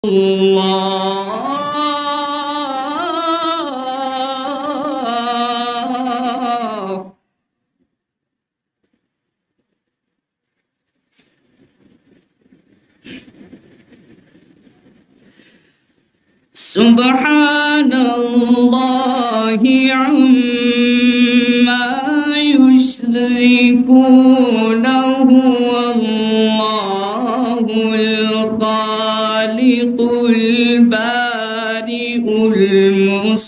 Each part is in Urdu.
اللہ سبحان اللہ عما یشرکون هو اللہ الخالق البارئ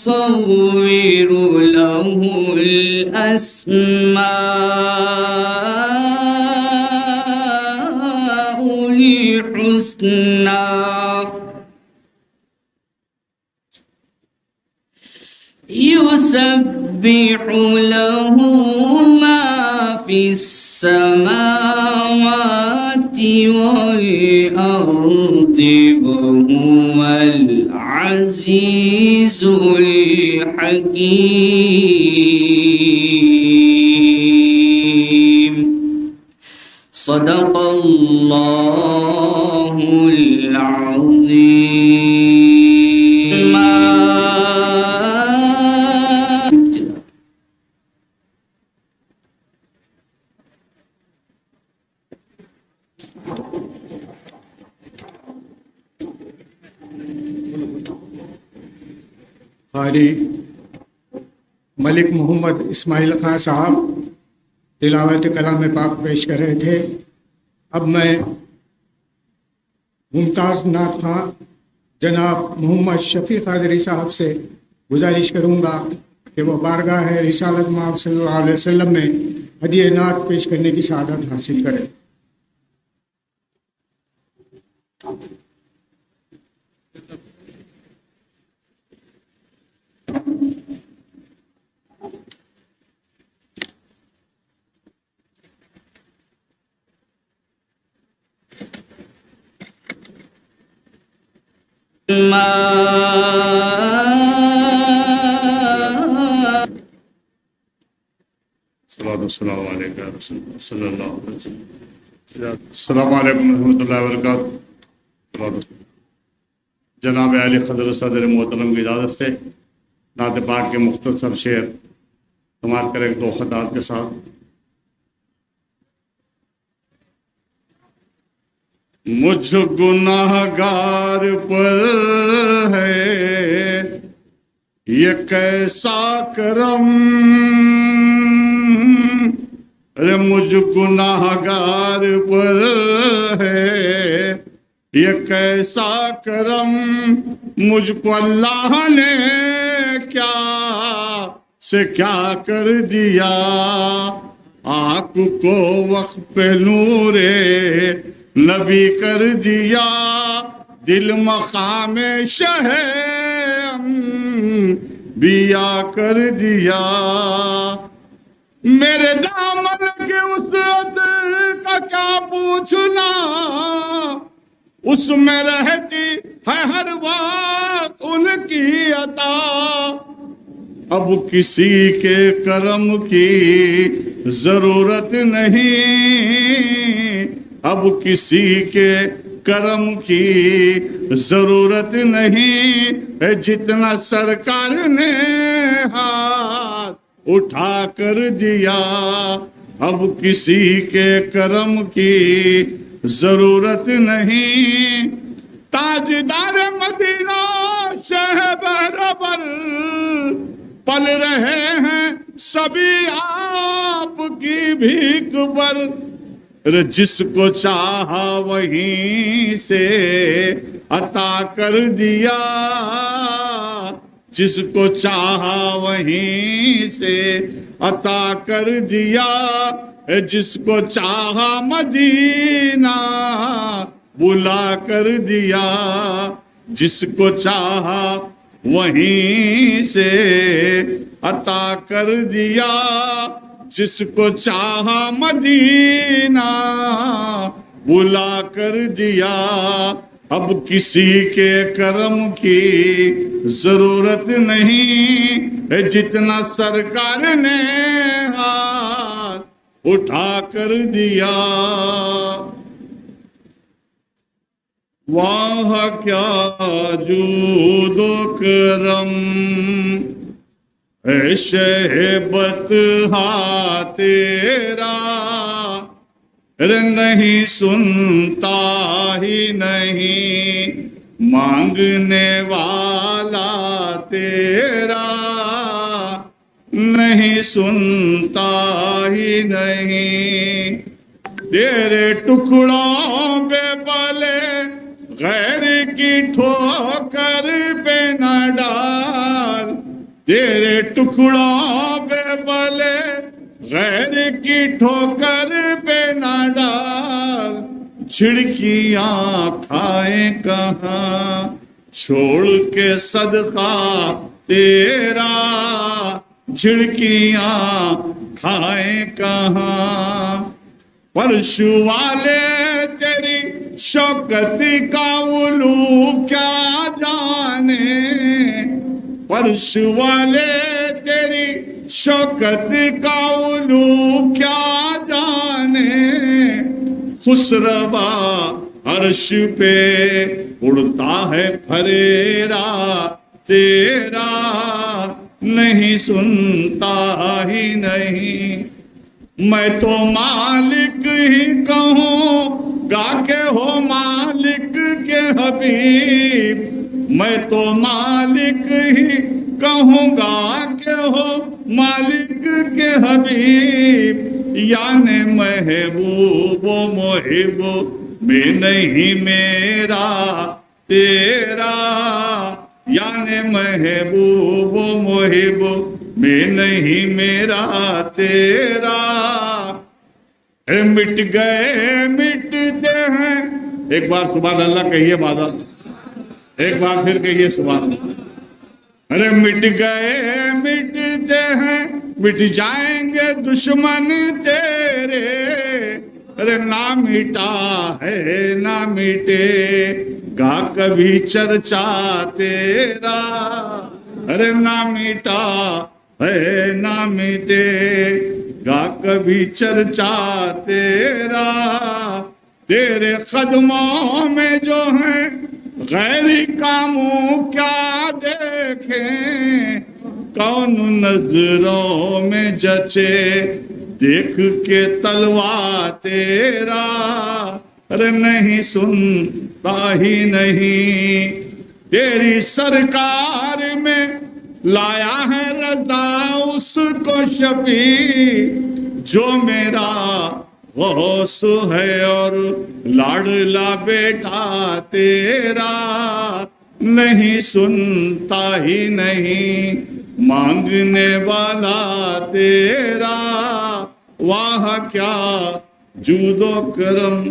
المصور له الاسماء الحسنى يسبح له ما في السماوات والأرض وهو العزيز الحكيم صدق الله العظيم. قاری ملک محمد اسماعیل خان صاحب تلاوت کلام پاک پیش کر رہے تھے. اب میں ممتاز نعت خان جناب محمد شفیع قادری صاحب سے گزارش کروں گا کہ وہ بارگاہ رسالت مآب صلی اللہ علیہ وسلم میں ہدیہ نعت پیش کرنے کی سعادت حاصل کریں. السلام علیکم صلی اللہ علیہ وسلم. السلام علیکم ورحمۃ اللہ وبرکاتہ. جناب عالی قدر صدر محترم کی اجازت سے نعت پاک کے مختصر شعر سماعت کریں دو خطوات کے ساتھ. مجھ گناہگار پر ہے یہ کیسا کرم، ارے مجھ گناہگار پر ہے یہ کیسا کرم، مجھ کو اللہ نے کیا سے کیا کر دیا، آنکھ کو وقف نور نبی کر دیا، دل مقام شہ بیا کر دیا. میرے دامن کے وسعت کا کیا پوچھنا، اس میں رہتی ہے ہر وقت ان کی عطا. اب کسی کے کرم کی ضرورت نہیں، اب کسی کے کرم کی ضرورت نہیں، جتنا سرکار نے ہاتھ اٹھا کر دیا. اب کسی کے کرم کی ضرورت نہیں، تاجدار مدینہ شہبر پر پل رہے ہیں سبھی آپ کی بھیک پر. جس کو چاہا وہیں سے عطا کر دیا، جس کو چاہا وہیں سے عطا کر دیا، جس کو چاہا مدینہ بلا کر دیا، جس کو چاہا وہیں سے عطا کر دیا، جس کو چاہا مدینہ بلا کر دیا. اب کسی کے کرم کی ضرورت نہیں، جتنا سرکار نے ہاتھ اٹھا کر دیا. واہ کیا جود و کرم اے شہبت ہا تیرا، نہیں سنتا ہی نہیں مانگنے والا تیرا، نہیں سنتا ہی نہیں۔ تیرے ٹکڑوں پہ پلے غیر کی ٹھوکر پہ نہ ڈال، تیرے ٹکڑوں پہ پلے غیر کی ٹھوکر پہ نہ ڈال۔ جھڑکیاں کھائیں کہاں چھوڑ کے صدقہ تیرا، جھڑکیاں کھائیں کہاں۔ فرش والے تیری شوکت کا علو کیا جانے، فرش والے تیری شوکت کا علو کیا جانے۔ خسروا عرش پہ اڑتا ہے پھریرا تیرا، نہیں سنتا ہی نہیں۔ میں تو مالک ہی کہوں گا کہ ہو مالک کے حبیب، میں تو مالک ہی کہوں گا کہ ہو مالک کے حبیب۔ یعنی محبوب و محب میں نہیں میرا تیرا، یعنی محبوب و محب میں نہیں میرا تیرا۔ مٹ گئے مٹتے ہیں، ایک بار سبحان اللہ کہیے بادل، ایک بار پھر کہیے سبحان اللہ۔ ارے مٹ گئے مٹتے ہیں، مٹ جائیں گے دشمن تیرے، ارے نہ مٹا ہے نہ مٹے گا کبھی چرچا تیرا، ارے نہ مٹا ہے نہ مٹے گا کبھی چرچا تیرا۔ تیرے قدموں میں جو ہیں غیری کاموں کیا دیکھیں، کون نظروں میں جچے دیکھ کے تلوا تیرا، ارے نہیں سنتا ہی نہیں۔ تیری سرکار میں لایا ہے رضا اس کو شفیع، جو میرا غوث ہے اور لاڈلا بیٹا تیرا، نہیں سنتا ہی نہیں مانگنے والا تیرا۔ واہ کیا جود و کرم۔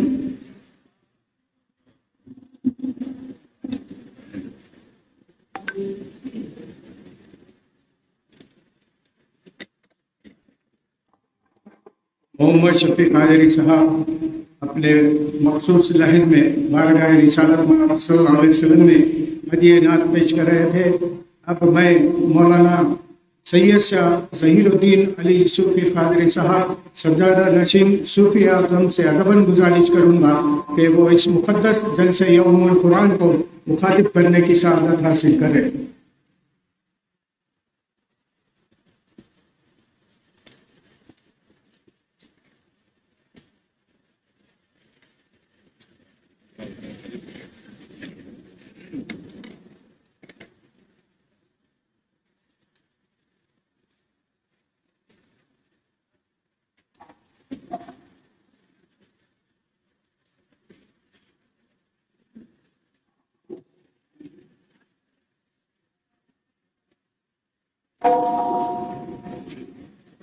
محمد شفیع قادری صاحب اپنے مخصوص لہن میں بارگاہ رسالت محمد صلی اللہ علیہ وسلم میں ہدیہ نعت پیش کر رہے تھے۔ اب میں مولانا سید شاہ ظہیر الدین علی صوفی قادری صاحب سجادہ نشین صوفی اعظم سے ادباً گزارش کروں گا کہ وہ اس مقدس جلسہ یوم القرآن کو مخاطب کرنے کی سعادت حاصل کرے۔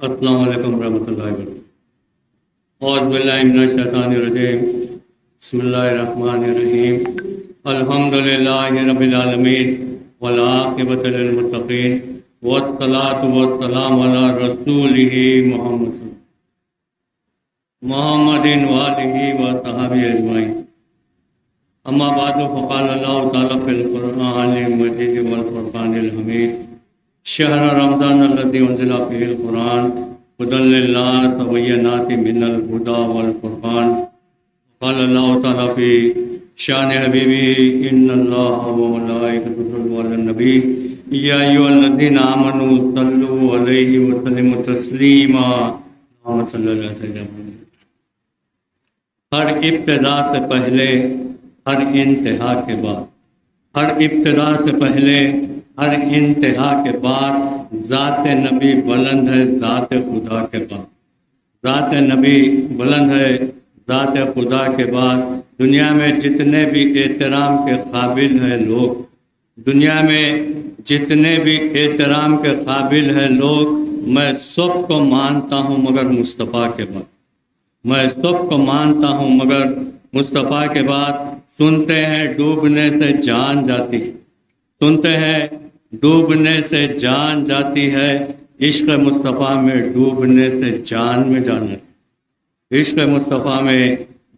السلام علیکم ورحمۃ اللہ وبرکاتہ۔ اعوذ باللہ من الشیطان الرجیم، بسم اللہ الرحمن الرحیم۔ الحمد للہ رب العالمین والعاقبۃ للمتقین والصلاۃ والسلام علی رسولہ محمد وآلہ وصحبہ اجمعین۔ اما بعد فقال اللہ تعالیٰ فی القرآن المجید والفرقان الحمید، شہر رمضان الذی انزل فیہ القرآن ہدی للناس وبینات من الہدی والفرقان۔ قال اللہ تعالیٰ فی شان حبیبی ان اللہ و ملائکتہ یصلون علی النبی یا ایھا الذین آمنوا صلوا علیہ وسلموا تسلیما اللہم صلی اللہ علیہ وسلم۔ ہر ابتدا سے پہلے ہر انتہا کے بعد، ہر ابتدا سے پہلے ہر انتہا کے بعد ذات نبی بلند ہے ذات خدا کے بعد، ذات نبی بلند ہے ذات خدا کے بعد۔ دنیا میں جتنے بھی احترام کے قابل ہیں لوگ، دنیا میں جتنے بھی احترام کے قابل ہیں لوگ، میں سب کو مانتا ہوں مگر مصطفیٰ کے بعد، میں سب کو مانتا ہوں مگر مصطفیٰ کے بعد۔ سنتے ہیں ڈوبنے سے جان جاتی، سنتے ہیں ڈوبنے سے جان جاتی ہے، عشق مصطفیٰ میں ڈوبنے سے جان میں جانا، عشق مصطفیٰ میں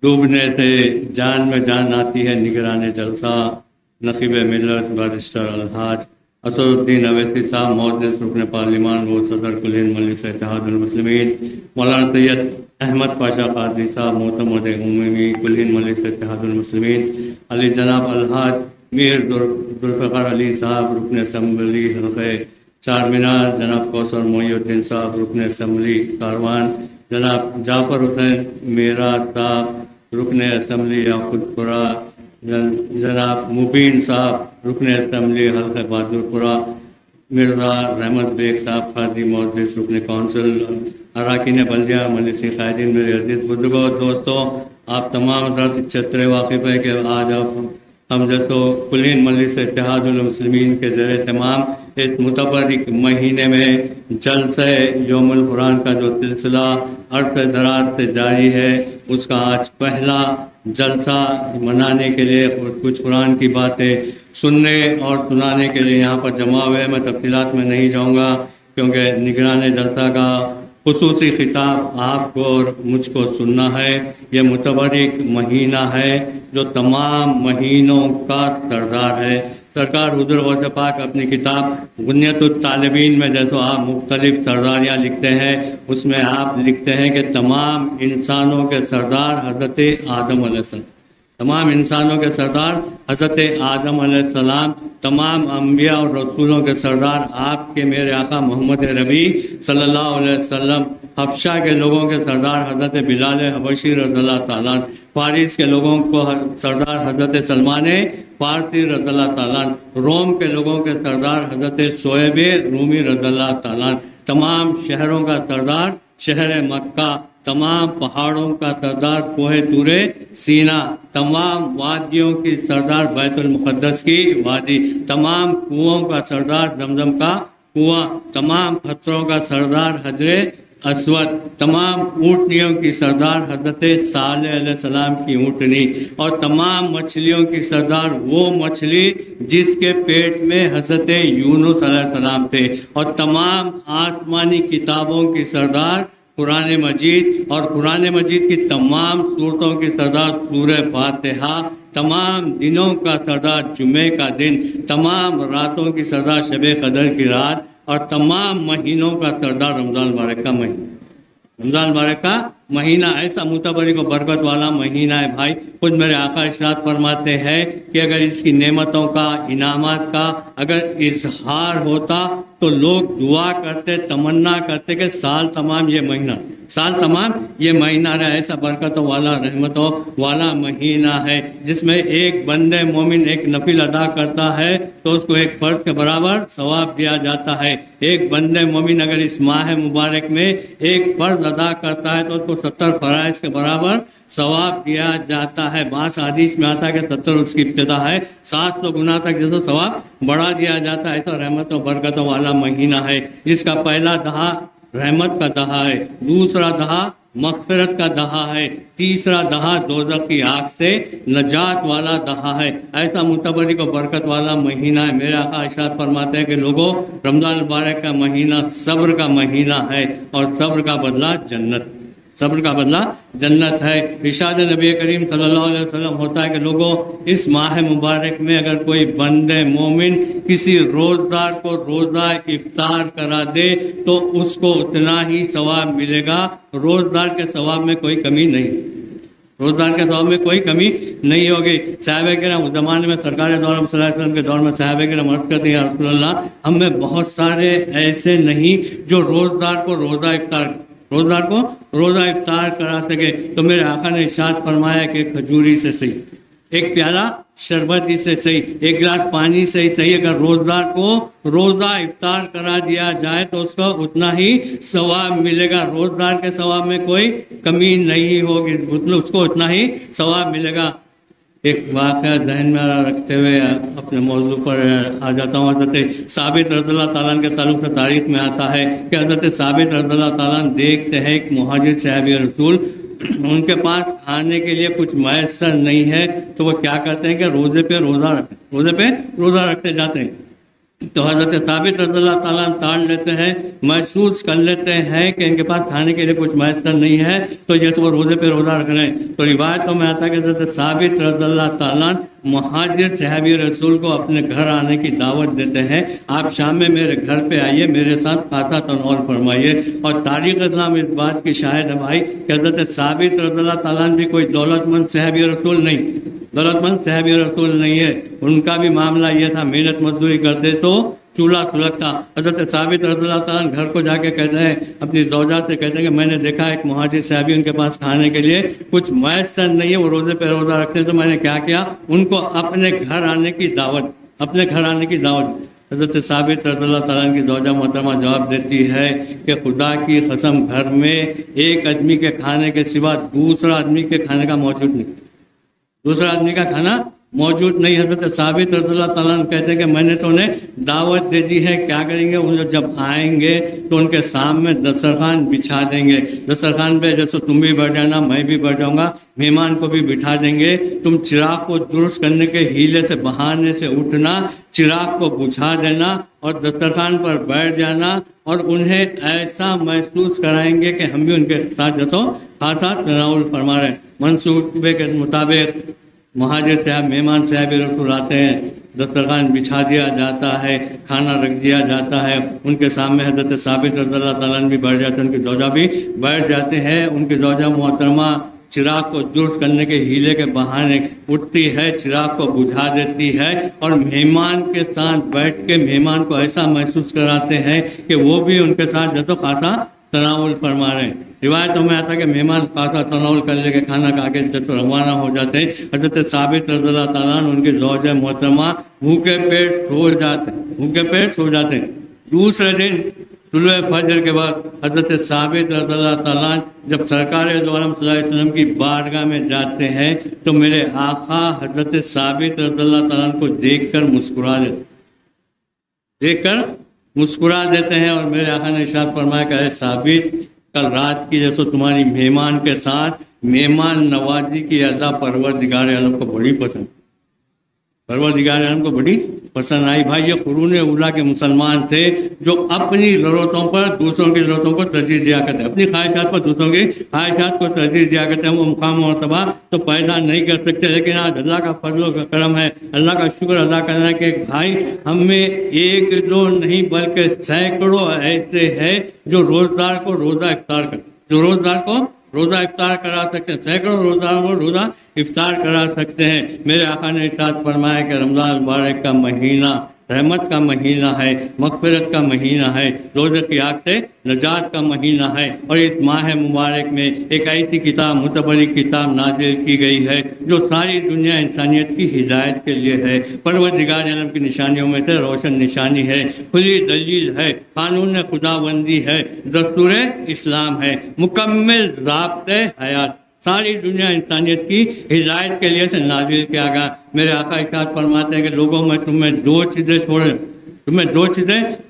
ڈوبنے سے جان میں جان آتی ہے۔ نگران جلسہ نقیب ملت بارسٹر الحاج اسد الدین اویسی صاحب، معزز رکن پارلیمان و صدر کل ہند مجلس اتحاد المسلمین مولانا سید احمد پاشا قادری صاحب، معتمد عمومی کل ہند مجلس اتحاد المسلمین، علی جناب الحاج میر ذوالفقار علی صاحب، رکن اسمبلی حلقہ چار مینار، جناب کوثر محی الدین صاحب، رکن اسمبلی کاروان، جناب جعفر حسین میرا صاحب، رکن اسمبلی یاقوت پورہ، جناب مبین صاحب، رکن اسمبلی حلقہ بہادر پورہ، مرزا رحمت بیگ صاحب قاضی معزز رکن کونسل، اراکین بلدیہ مجلسی قائدین، میرے عزیز بزرگوں دوستوں، آپ تمام حضرات چھترے واقف ہے کہ آج آپ ہم جیسو کل ہند مجلس اتحاد المسلمین کے زیر اہتمام اس متبرک مہینے میں جلسہ یوم القرآن کا جو سلسلہ عرصہ دراز سے جاری ہے، اس کا آج پہلا جلسہ منانے کے لیے کچھ قرآن کی باتیں سننے اور سنانے کے لیے یہاں پر جمع ہوئے۔ میں تفصیلات میں نہیں جاؤں گا کیونکہ نگران جلسہ کا خصوصی خطاب آپ کو اور مجھ کو سننا ہے۔ یہ متبرک مہینہ ہے جو تمام مہینوں کا سردار ہے۔ سرکار حضور غوث پاک اپنی کتاب غنیت الطالبین میں جیسے آپ مختلف سرداریاں لکھتے ہیں، اس میں آپ لکھتے ہیں کہ تمام انسانوں کے سردار حضرت آدم علیہ السلام، تمام انسانوں کے سردار حضرت آدم علیہ السلام، تمام انبیاء اور رسولوں کے سردار آپ کے میرے آقا محمد ربی صلی اللہ علیہ وسلم، حبشہ کے لوگوں کے سردار حضرت بلال حبشی رضی اللہ تعالیٰ، فارس کے لوگوں کو سردار حضرت سلمان فارسی رضی اللہ تعالیٰ، روم کے لوگوں کے سردار حضرت شعیب رومی رضی اللہ تعالیٰ، تمام شہروں کا سردار شہر مکہ، تمام پہاڑوں کا سردار کوہ طور سینا، تمام وادیوں کی سردار بیت المقدس کی وادی، تمام کنوؤں کا سردار زمزم کا کنواں، تمام پتھروں کا سردار حجر اسود، تمام اونٹنیوں کی سردار حضرت صالح علیہ السلام کی اونٹنی، اور تمام مچھلیوں کی سردار وہ مچھلی جس کے پیٹ میں حضرت یونس علیہ السلام تھے، اور تمام آسمانی کتابوں کی سردار قرآن مجید، اور قرآن مجید کی تمام صورتوں کی سردار سورہ فاتحہ، تمام دنوں کا سردار جمعے کا دن، تمام راتوں کی سردار شب قدر کی رات، اور تمام مہینوں کا سردار رمضان مبارک کا مہینہ۔ رمضان مبارک کا مہینہ ایسا متبرک و برکت والا مہینہ ہے بھائی، خود میرے آقا ارشاد فرماتے ہیں کہ اگر اس کی نعمتوں کا، انعامات کا اگر اظہار ہوتا تو لوگ دعا کرتے، تمنا کرتے کہ سال تمام یہ مہینہ، سال تمام یہ مہینہ رہے۔ ایسا برکتوں والا، رحمتوں والا مہینہ ہے جس میں ایک بندے مومن ایک نفل ادا کرتا ہے تو اس کو ایک فرض کے برابر ثواب دیا جاتا ہے۔ ایک بندے مومن اگر اس ماہ مبارک میں ایک فرض ادا کرتا ہے تو اس کو 70 فرائض کے برابر ثواب دیا جاتا ہے۔ بعض حدیث میں آتا ہے کہ 70 اس کی ابتدا ہے، 700 گنا تک جیسے ثواب بڑھا دیا جاتا ہے۔ ایسا رحمتوں برکتوں والا مہینہ ہے جس کا پہلا دہا رحمت کا دہا ہے، دوسرا دہا مغفرت کا دہا ہے، تیسرا دہا دوزخ کی آگ سے نجات والا دہا ہے۔ ایسا متبرک و برکت والا مہینہ ہے۔ میرے آقا ارشاد فرماتے ہیں کہ لوگوں، رمضان مبارک کا مہینہ صبر کا مہینہ ہے، اور صبر کا بدلہ جنت، صبر کا بدلہ جنت ہے۔ ارشاد نبی کریم صلی اللہ علیہ وسلم ہوتا ہے کہ لوگوں، اس ماہ مبارک میں اگر کوئی بندے مومن کسی روزدار کو روزہ افطار کرا دے تو اس کو اتنا ہی ثواب ملے گا، روزدار کے ثواب میں کوئی کمی نہیں، روزدار کے ثواب میں کوئی کمی نہیں ہوگی۔ صحابہ کرام اس زمانے میں سرکار دو عالم صلی اللہ علیہ وسلم کے دور میں صحابہ کرام عرض کرتے ہیں یا رسول اللہ ہم میں بہت سارے ایسے نہیں جو روزدار کو روزہ افطار کرا سکے، تو میرے آقا نے ارشاد فرمایا کہ کھجوری سے صحیح، ایک پیالہ شربت ہی سے صحیح، ایک گلاس پانی سے ہی صحیح، اگر روزدار کو روزہ افطار کرا دیا جائے تو اس کو اتنا ہی ثواب ملے گا، روزدار کے ثواب میں کوئی کمی نہیں ہوگی، اس کو اتنا ہی ثواب ملے گا۔ ایک واقعہ ذہن میں رکھتے ہوئے اپنے موضوع پر آ جاتا ہوں۔ حضرت ثابت رضی اللہ تعالیٰ کے تعلق سے تاریخ میں آتا ہے کہ حضرت ثابت رضی اللہ تعالیٰ دیکھتے ہیں ایک مہاجر صحابی رسول، ان کے پاس کھانے کے لیے کچھ میسر نہیں ہے، تو وہ کیا کرتے ہیں کہ روزے پہ روزہ رکھتے جاتے ہیں۔ تو حضرت ثابت رضی اللہ تعالیٰ تان لیتے ہیں، محسوس کر لیتے ہیں کہ ان کے پاس کھانے کے لیے کچھ میسر نہیں ہے، تو جیسے وہ روزے پہ روزہ رکھ رہے ہیں، تو روایتوں میں آتا ہے کہ حضرت ثابت رضی اللہ تعالیٰ مہاجر صحابی رسول کو اپنے گھر آنے کی دعوت دیتے ہیں، آپ شام میں میرے گھر پہ آئیے، میرے ساتھ خاصا تناول فرمائیے۔ اور تاریخ اسلام اس بات کی شاہد ہے بھائی کہ حضرت ثابت رضی اللہ تعالیٰ بھی کوئی دولت مند صحابی رسول نہیں ہے، ان کا بھی معاملہ یہ تھا، محنت مزدوری کرتے تو چولہا سلگتا۔ حضرت ثابت رضی اللہ تعالیٰ گھر کو جا کے کہتے ہیں، اپنی زوجہ سے کہتے ہیں کہ میں نے دیکھا ایک مہاجر صحابی ان کے پاس کھانے کے لیے کچھ میسر نہیں ہے، وہ روزے پہ روزہ رکھتے ہیں، تو میں نے کیا ان کو اپنے گھر آنے کی دعوت۔ حضرت ثابت رضی اللہ تعالیٰ کی زوجہ محترمہ جواب دیتی ہے کہ خدا کی قسم گھر میں ایک آدمی کے کھانے کے سوا دوسرا آدمی کے کھانے کا کھانا موجود نہیں۔ حضرت ثابت رضی اللہ تعالیٰ کہتے ہیں کہ میں نے تو انہیں دعوت دے دی ہے، کیا کریں گے، وہ جب آئیں گے تو ان کے سامنے دسترخوان بچھا دیں گے، دسترخوان پہ جیسے تم بھی بیٹھ جانا، میں بھی بیٹھ جاؤں گا، مہمان کو بھی بٹھا دیں گے، تم چراغ کو درست کرنے کے ہیلے سے بہانے سے اٹھنا، چراغ کو بجھا دینا اور دسترخوان پر بیٹھ جانا، اور انہیں ایسا محسوس کرائیں گے کہ ہم بھی ان کے ساتھ جیسو خاصا تناول فرما رہے ہیں۔ منصوبے کے مطابق مہاجر صاحب مہمان صاحب رسول آتے ہیں، دسترخوان بچھا دیا جاتا ہے، کھانا رکھ دیا جاتا ہے، ان کے سامنے حضرت ثابت رضی اللہ تعالیٰ بھی بیٹھ جاتے ہیں، ان کی زوجہ بھی بیٹھ جاتے ہیں، ان کی زوجہ محترمہ چراغ کو درست کرنے کے ہیلے کے بہانے اٹھتی ہے، چراغ کو بجھا دیتی ہے اور مہمان کے ساتھ بیٹھ کے مہمان کو ایسا محسوس کراتے ہیں کہ وہ بھی ان کے ساتھ جیسے خاصا تناول فرما رہے ہیں۔ روایتوں میں آتا ہے کہ مہمان خاصا تناول کر لے کے کھانا کھا کے جیسے روانہ ہو جاتے ہیں، حضرت ثابت رضی اللہ تعالیٰ ان کی زوجہ محترمہ بھوکے پیٹ سو جاتے ہیں۔ دوسرے دن طلوع فجر کے بعد حضرت ثابت رضی اللہ تعالیٰ جب سرکار دو عالم صلی اللہ علیہ وسلم کی بارگاہ میں جاتے ہیں تو میرے آقا حضرت ثابت رضی اللہ تعالیٰ کو دیکھ کر مسکرا دیتے ہیں، اور میرے آقا نے ارشاد فرمایا کہ اے ثابت، کل رات کی جیسے تمہاری مہمان کے ساتھ مہمان نوازی کی ادا پروردگار عالم کو بڑی پسند آئی۔ بھائی یہ قرون اولیٰ کے مسلمان تھے جو اپنی ضرورتوں پر دوسروں کی ضرورتوں کو ترجیح دیا کرتے، اپنی خواہشات پر دوسروں کی خواہشات کو ترجیح دیا کرتے ہیں۔ وہ مقام و مرتبہ تو پیدا نہیں کر سکتے، لیکن آج اللہ کا فضل و کرم ہے، اللہ کا شکر ادا کرنا ہے کہ بھائی ہم میں ایک دو نہیں بلکہ سینکڑوں ایسے ہیں جو روزدار کو روزہ افطار کرا سکتے ہیں، سینکڑوں روزداروں کو روزہ افطار کرا سکتے ہیں۔ میرے آقا نے ارشاد فرمایا کہ رمضان مبارک کا مہینہ رحمت کا مہینہ ہے، مغفرت کا مہینہ ہے، دوزخ کی آگ سے نجات کا مہینہ ہے، اور اس ماہ مبارک میں ایک ایسی کتاب متبرک کتاب نازل کی گئی ہے جو ساری دنیا انسانیت کی ہدایت کے لیے ہے، پروردگار عالم کی نشانیوں میں سے روشن نشانی ہے، کھلی دلیل ہے، قانون خداوندی ہے، دستور اسلام ہے، مکمل ضابطۂ حیات، ساری دنیا انسانیت کی ہدایت کے لیے سے نازل کیا گیا۔ میرے آقا ارشاد فرماتے ہیں کہ لوگوں میں تمہیں دو چیزیں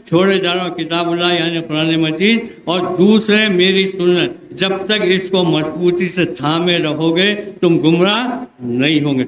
چھوڑے جا رہا ہوں، کتاب اللہ یعنی قرآن مجید، اور دوسرے میری سنت، جب تک اس کو مضبوطی سے تھامے رہو گے تم گمراہ نہیں ہوں گے۔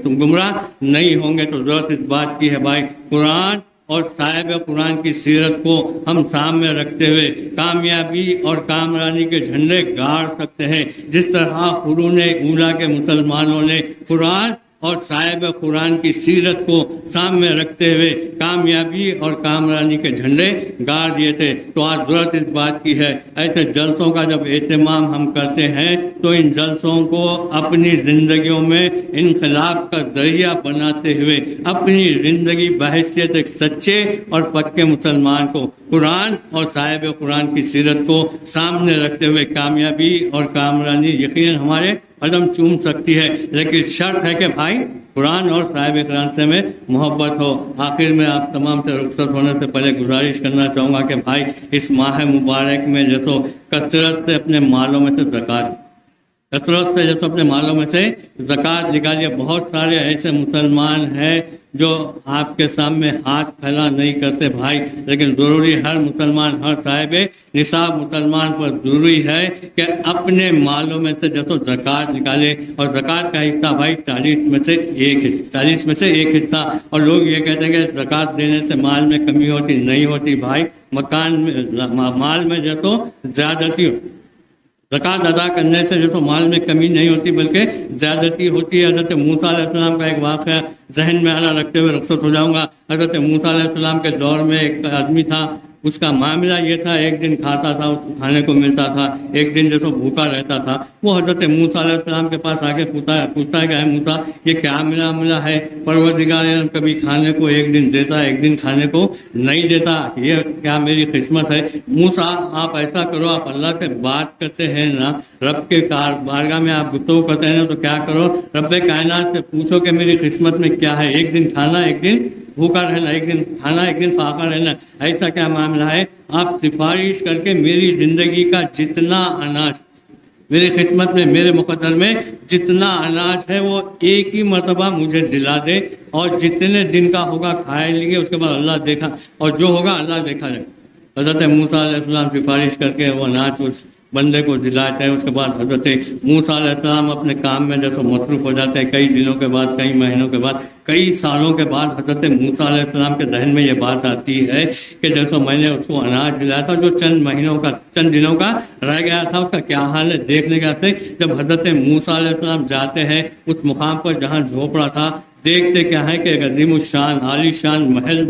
تو ضرورت اس بات کی ہے بھائی، قرآن اور صاحب قرآن کی سیرت کو ہم سامنے رکھتے ہوئے کامیابی اور کامرانی کے جھنڈے گاڑ سکتے ہیں، جس طرح قرون اولیٰ کے مسلمانوں نے قرآن اور صاحب قرآن کی سیرت کو سامنے رکھتے ہوئے کامیابی اور کامرانی کے جھنڈے گاڑ دیے تھے۔ تو آج ضرورت اس بات کی ہے، ایسے جلسوں کا جب اہتمام ہم کرتے ہیں تو ان جلسوں کو اپنی زندگیوں میں انقلاب کا ذریعہ بناتے ہوئے اپنی زندگی بحیثیت ایک سچے اور پکے مسلمان کو قرآن اور صاحب قرآن کی سیرت کو سامنے رکھتے ہوئے کامیابی اور کامرانی یقیناً ہمارے قدم چوم سکتی ہے، لیکن شرط ہے کہ بھائی قرآن اور صاحب قرآن سے میں محبت ہو۔ آخر میں آپ تمام سے رخصت ہونے سے پہلے گزارش کرنا چاہوں گا کہ بھائی اس ماہ مبارک میں جیسو کثرت سے اپنے مالوں میں سے زکوٰۃ نکالیے۔ بہت سارے ایسے مسلمان ہیں جو آپ کے سامنے ہاتھ پھیلا نہیں کرتے بھائی، لیکن ضروری ہر مسلمان، ہر صاحب نصاب مسلمان پر ضروری ہے کہ اپنے مالوں میں سے جیسو زکوٰۃ نکالے، اور زکوٰۃ کا حصہ بھائی 40 میں سے ایک حصہ۔ اور لوگ یہ کہتے ہیں کہ زکوٰۃ دینے سے مال میں کمی ہوتی، نہیں ہوتی بھائی، مال میں جیسو زیادتی ہو، زکوٰۃ ادا کرنے سے جو تو مال میں کمی نہیں ہوتی بلکہ زیادتی ہوتی ہے۔ حضرت موسیٰ علیہ السلام کا ایک واقعہ ذہن میں آنا رکھتے ہوئے رخصت ہو جاؤں گا۔ حضرت موسیٰ علیہ السلام کے دور میں ایک آدمی تھا، اس کا معاملہ یہ تھا، ایک دن کھاتا تھا، اس کو کھانے کو ملتا تھا، ایک دن جیسے بھوکا رہتا تھا۔ وہ حضرت موسیٰ علیہ السلام کے پاس آ کے پوچھتا ہے کہ اے موسیٰ یہ کیا ملا ہے؟ پروردگار کبھی کھانے کو ایک دن دیتا ہے، ایک دن کھانے کو نہیں دیتا، یہ کیا میری قسمت ہے؟ موسیٰ آپ ایسا کرو، آپ اللہ سے بات کرتے ہیں نا، رب کے بارگاہ میں آپ گفتگو کرتے ہیں نا، تو کیا کرو، رب کائنات سے پوچھو کہ میری قسمت میں کیا ہے، ایک دن کھانا ایک دن بھوکا رہنا، ایک دن کھانا ایک دن فاقہ رہنا، ایسا کیا معاملہ ہے؟ آپ سفارش کر کے میری زندگی کا جتنا اناج میری قسمت میں، میرے مقدر میں جتنا اناج ہے وہ ایک ہی مرتبہ مجھے دلا دے، اور جتنے دن کا ہوگا کھائے لیں گے، اس کے بعد اللہ دیکھا، اور جو ہوگا اللہ دیکھا جائے۔ حضرت موسیٰ علیہ السلام سفارش کر کے وہ اناج اس بندے کو دلاتے ہیں۔ اس کے بعد حضرت موسیٰ علیہ السلام اپنے کام میں جیسے مصروف ہو جاتے ہیں، کئی دنوں کے بعد، کئی مہینوں کے بعد، کئی سالوں کے بعد حضرت موسیٰ علیہ السلام کے ذہن میں یہ بات آتی ہے کہ جیسے میں نے اس کو اناج دلایا تھا جو چند دنوں کا رہ گیا تھا، اس کا کیا حال ہے دیکھنے کے واسطے جب حضرت موسیٰ علیہ السلام جاتے ہیں اس مقام پر جہاں جھونپڑا تھا، دیکھتے کیا ہے کہ ایک عظیم الشان عالی شان محل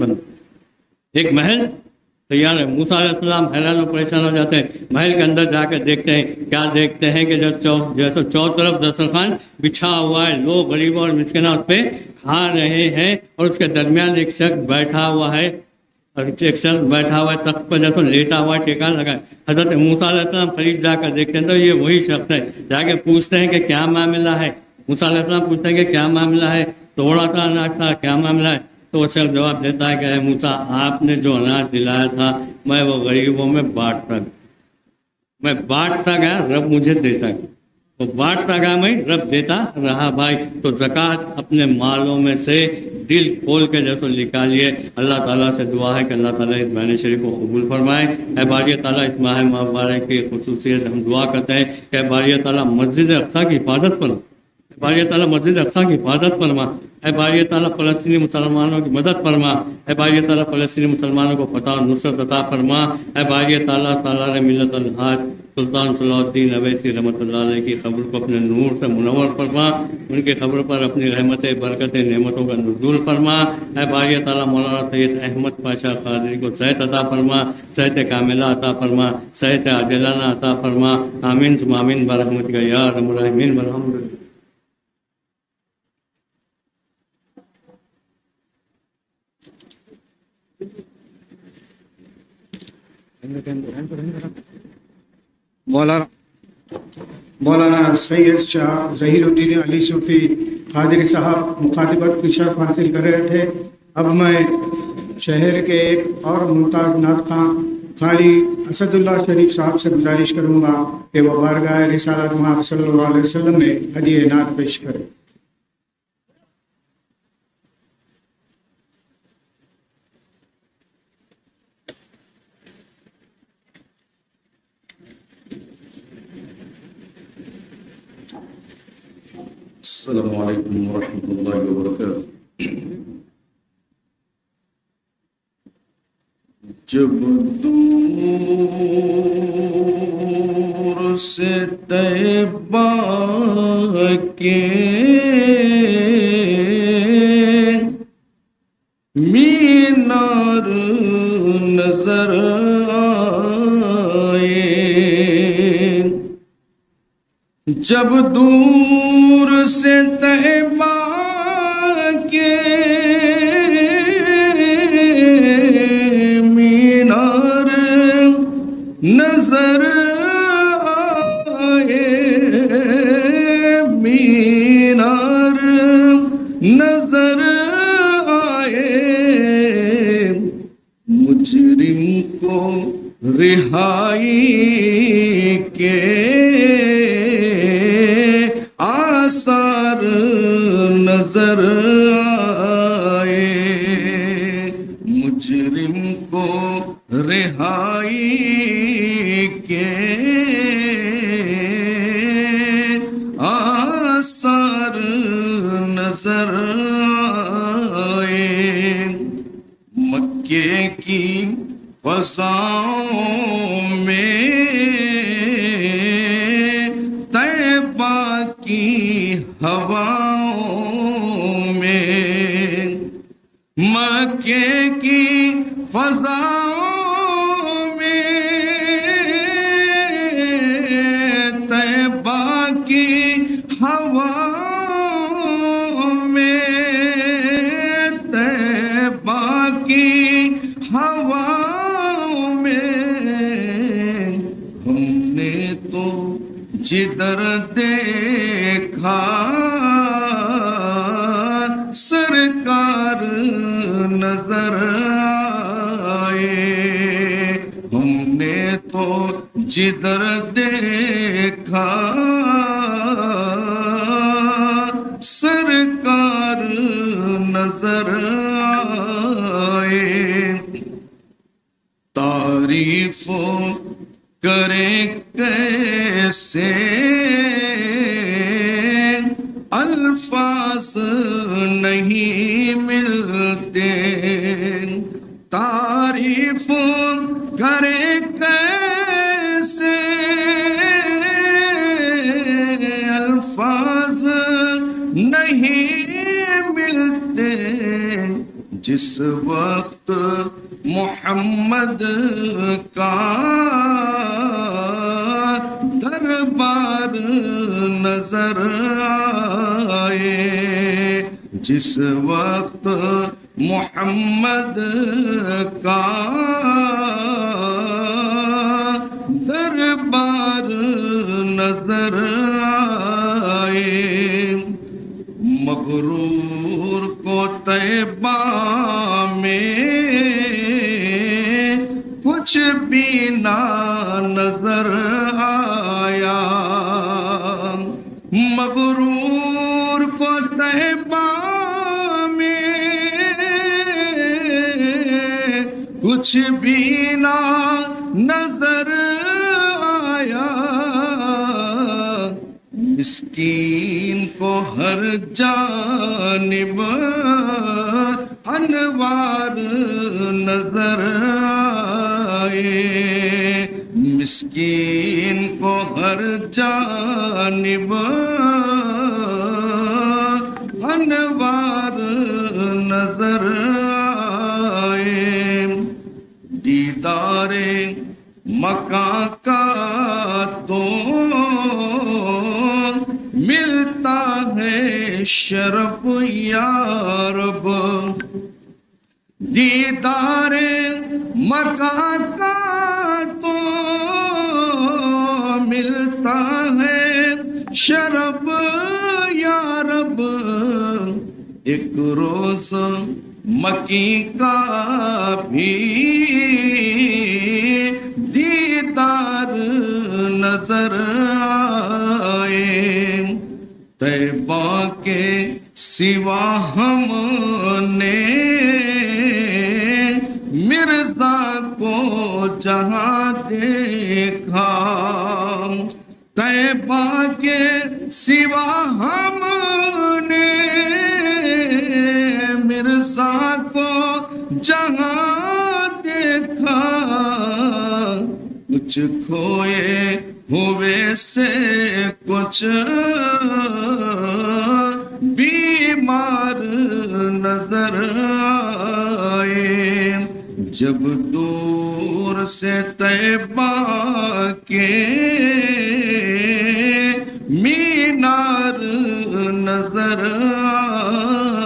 ایک محل تیار ہے۔ موسیٰ علیہ السلام حیران و پریشان ہو جاتے ہیں، محل کے اندر جا کے دیکھتے ہیں، کیا دیکھتے ہیں کہ جیسے چاروں طرف دسترخوان بچھا ہوا ہے، لوگ غریب اور مسکینہ اس پہ کھا رہے ہیں، اور اس کے درمیان ایک شخص بیٹھا ہوا ہے، تخت پر جیسے لیٹا ہوا ہے، ٹیکا لگا ہے۔ حضرت موسیٰ علیہ السلام قریب جا کر دیکھتے ہیں تو یہ وہی شخص ہے، جا کے پوچھتے ہیں کہ کیا معاملہ ہے؟ موسیٰ علیہ السلام پوچھتے ہیں کہ کیا معاملہ ہے؟ تھوڑا سا اناج تھا، کیا معاملہ ہے؟ تو وہ شخص جواب دیتا ہے کہ اے موسیٰ آپ نے جو اناج دلایا تھا میں وہ غریبوں میں بانٹتا گیا، رب مجھے دیتا گیا، وہ بانٹتا گیا، میں رب دیتا رہا بھائی۔ تو زکوٰۃ اپنے مالوں میں سے دل کھول کے جیسے نکالیے۔ اللہ تعالیٰ سے دعا ہے کہ اللہ تعالیٰ اس مہینے شریف کو قبول فرمائے۔ اے باری تعالیٰ اس ماہ مبارک کی خصوصیت ہم دعا کرتے ہیں کہ باری تعالیٰ مسجد اقصیٰ کی حفاظت فرما، باری تعالیٰ مسجد اقصیٰ کی حفاظت فرما، اے باری تعالیٰ فلسطینی مسلمانوں کی مدد فرما، اے باری تعالیٰ فلسطینی مسلمانوں کو فتح و نصرت عطا فرما، اے باری تعالیٰ سالار ملت الحاج سلطان صلاح الدین اویسی رحمۃ اللہ علیہ کی قبر کو اپنے نور سے منور فرما، ان کی قبر پر اپنی رحمت برکت نعمتوں کا نزول فرما، اے باری تعالیٰ مولانا سید احمد پاشا قادری کو صحت عطا فرما، صحت کاملہ عطا فرما، صحت عاجلانہ عطا فرما، آمین ثم آمین برحمتک یا ارحم الراحمین والحمد للہ۔ مولانا سید شاہ ظہیر الدین علی صوفی قادری صاحب مخاطبت کی شرف حاصل کر رہے تھے۔ اب میں شہر کے ایک اور ممتاز نعت خواں قاری اسد اللہ شریف صاحب سے گزارش کروں گا کہ وہ بارگاہ رسالت محمد صلی اللہ علیہ وسلم میں ہدیہ نعت پیش کریں۔ السلام علیکم ورحمۃ اللہ وبرکاتہ۔ جب دور سے طیبہ کے مینار نظر آئے، جب دور سے طیبہ کے مینار نظر آئے، مینار نظر آئے، مجرم کو رہائی کے آثار نظر آئے، مجرم کو رہائی کے آثار نظر آئے، مکے کی فضاؤں میں طیبہ کی ہواؤں میں، مکے کی فضاؤں میں طیبہ کی ہواؤں میں، طیبہ کی ہواؤں میں، ہم نے تو جدھر دیکھا سرکار نظر آئے، ہم نے تو جدھر دیکھا سرکار نظر آئے، تعریف کرے کیسے الفاظ نہیں ملتے، تعریف کرے کیسے الفاظ نہیں ملتے، جس وقت محمد کا دربار نظر آئے، جس وقت محمد کا دربار نظر آئے، مغرور کو طیبہ میں کچھ بھی نہ نظر آیا، مغرور کو طیبہ میں کچھ بھی نہ نظر آیا، مسکین کو ہر جانب انوار نظر آئے، مسکین کو ہر جانب انوار نظر آئے، دیدار مکاں کا تو ملتا ہے شرف یا رب، دیدار مکاں کا تو ملتا ہے شرف یا رب، ایک روز مکی کا بھی دیدار نظر آئے، طیبہ کے سوا ہم نے مرزا کو جہاں دیکھا، طیبہ کے سوا ہم نے مرزا کو جہاں دیکھا، کچھ کھوئے ہوئے سے کچھ بیمار نظر آئے، جب دور سے طیبہ کے مینار نظر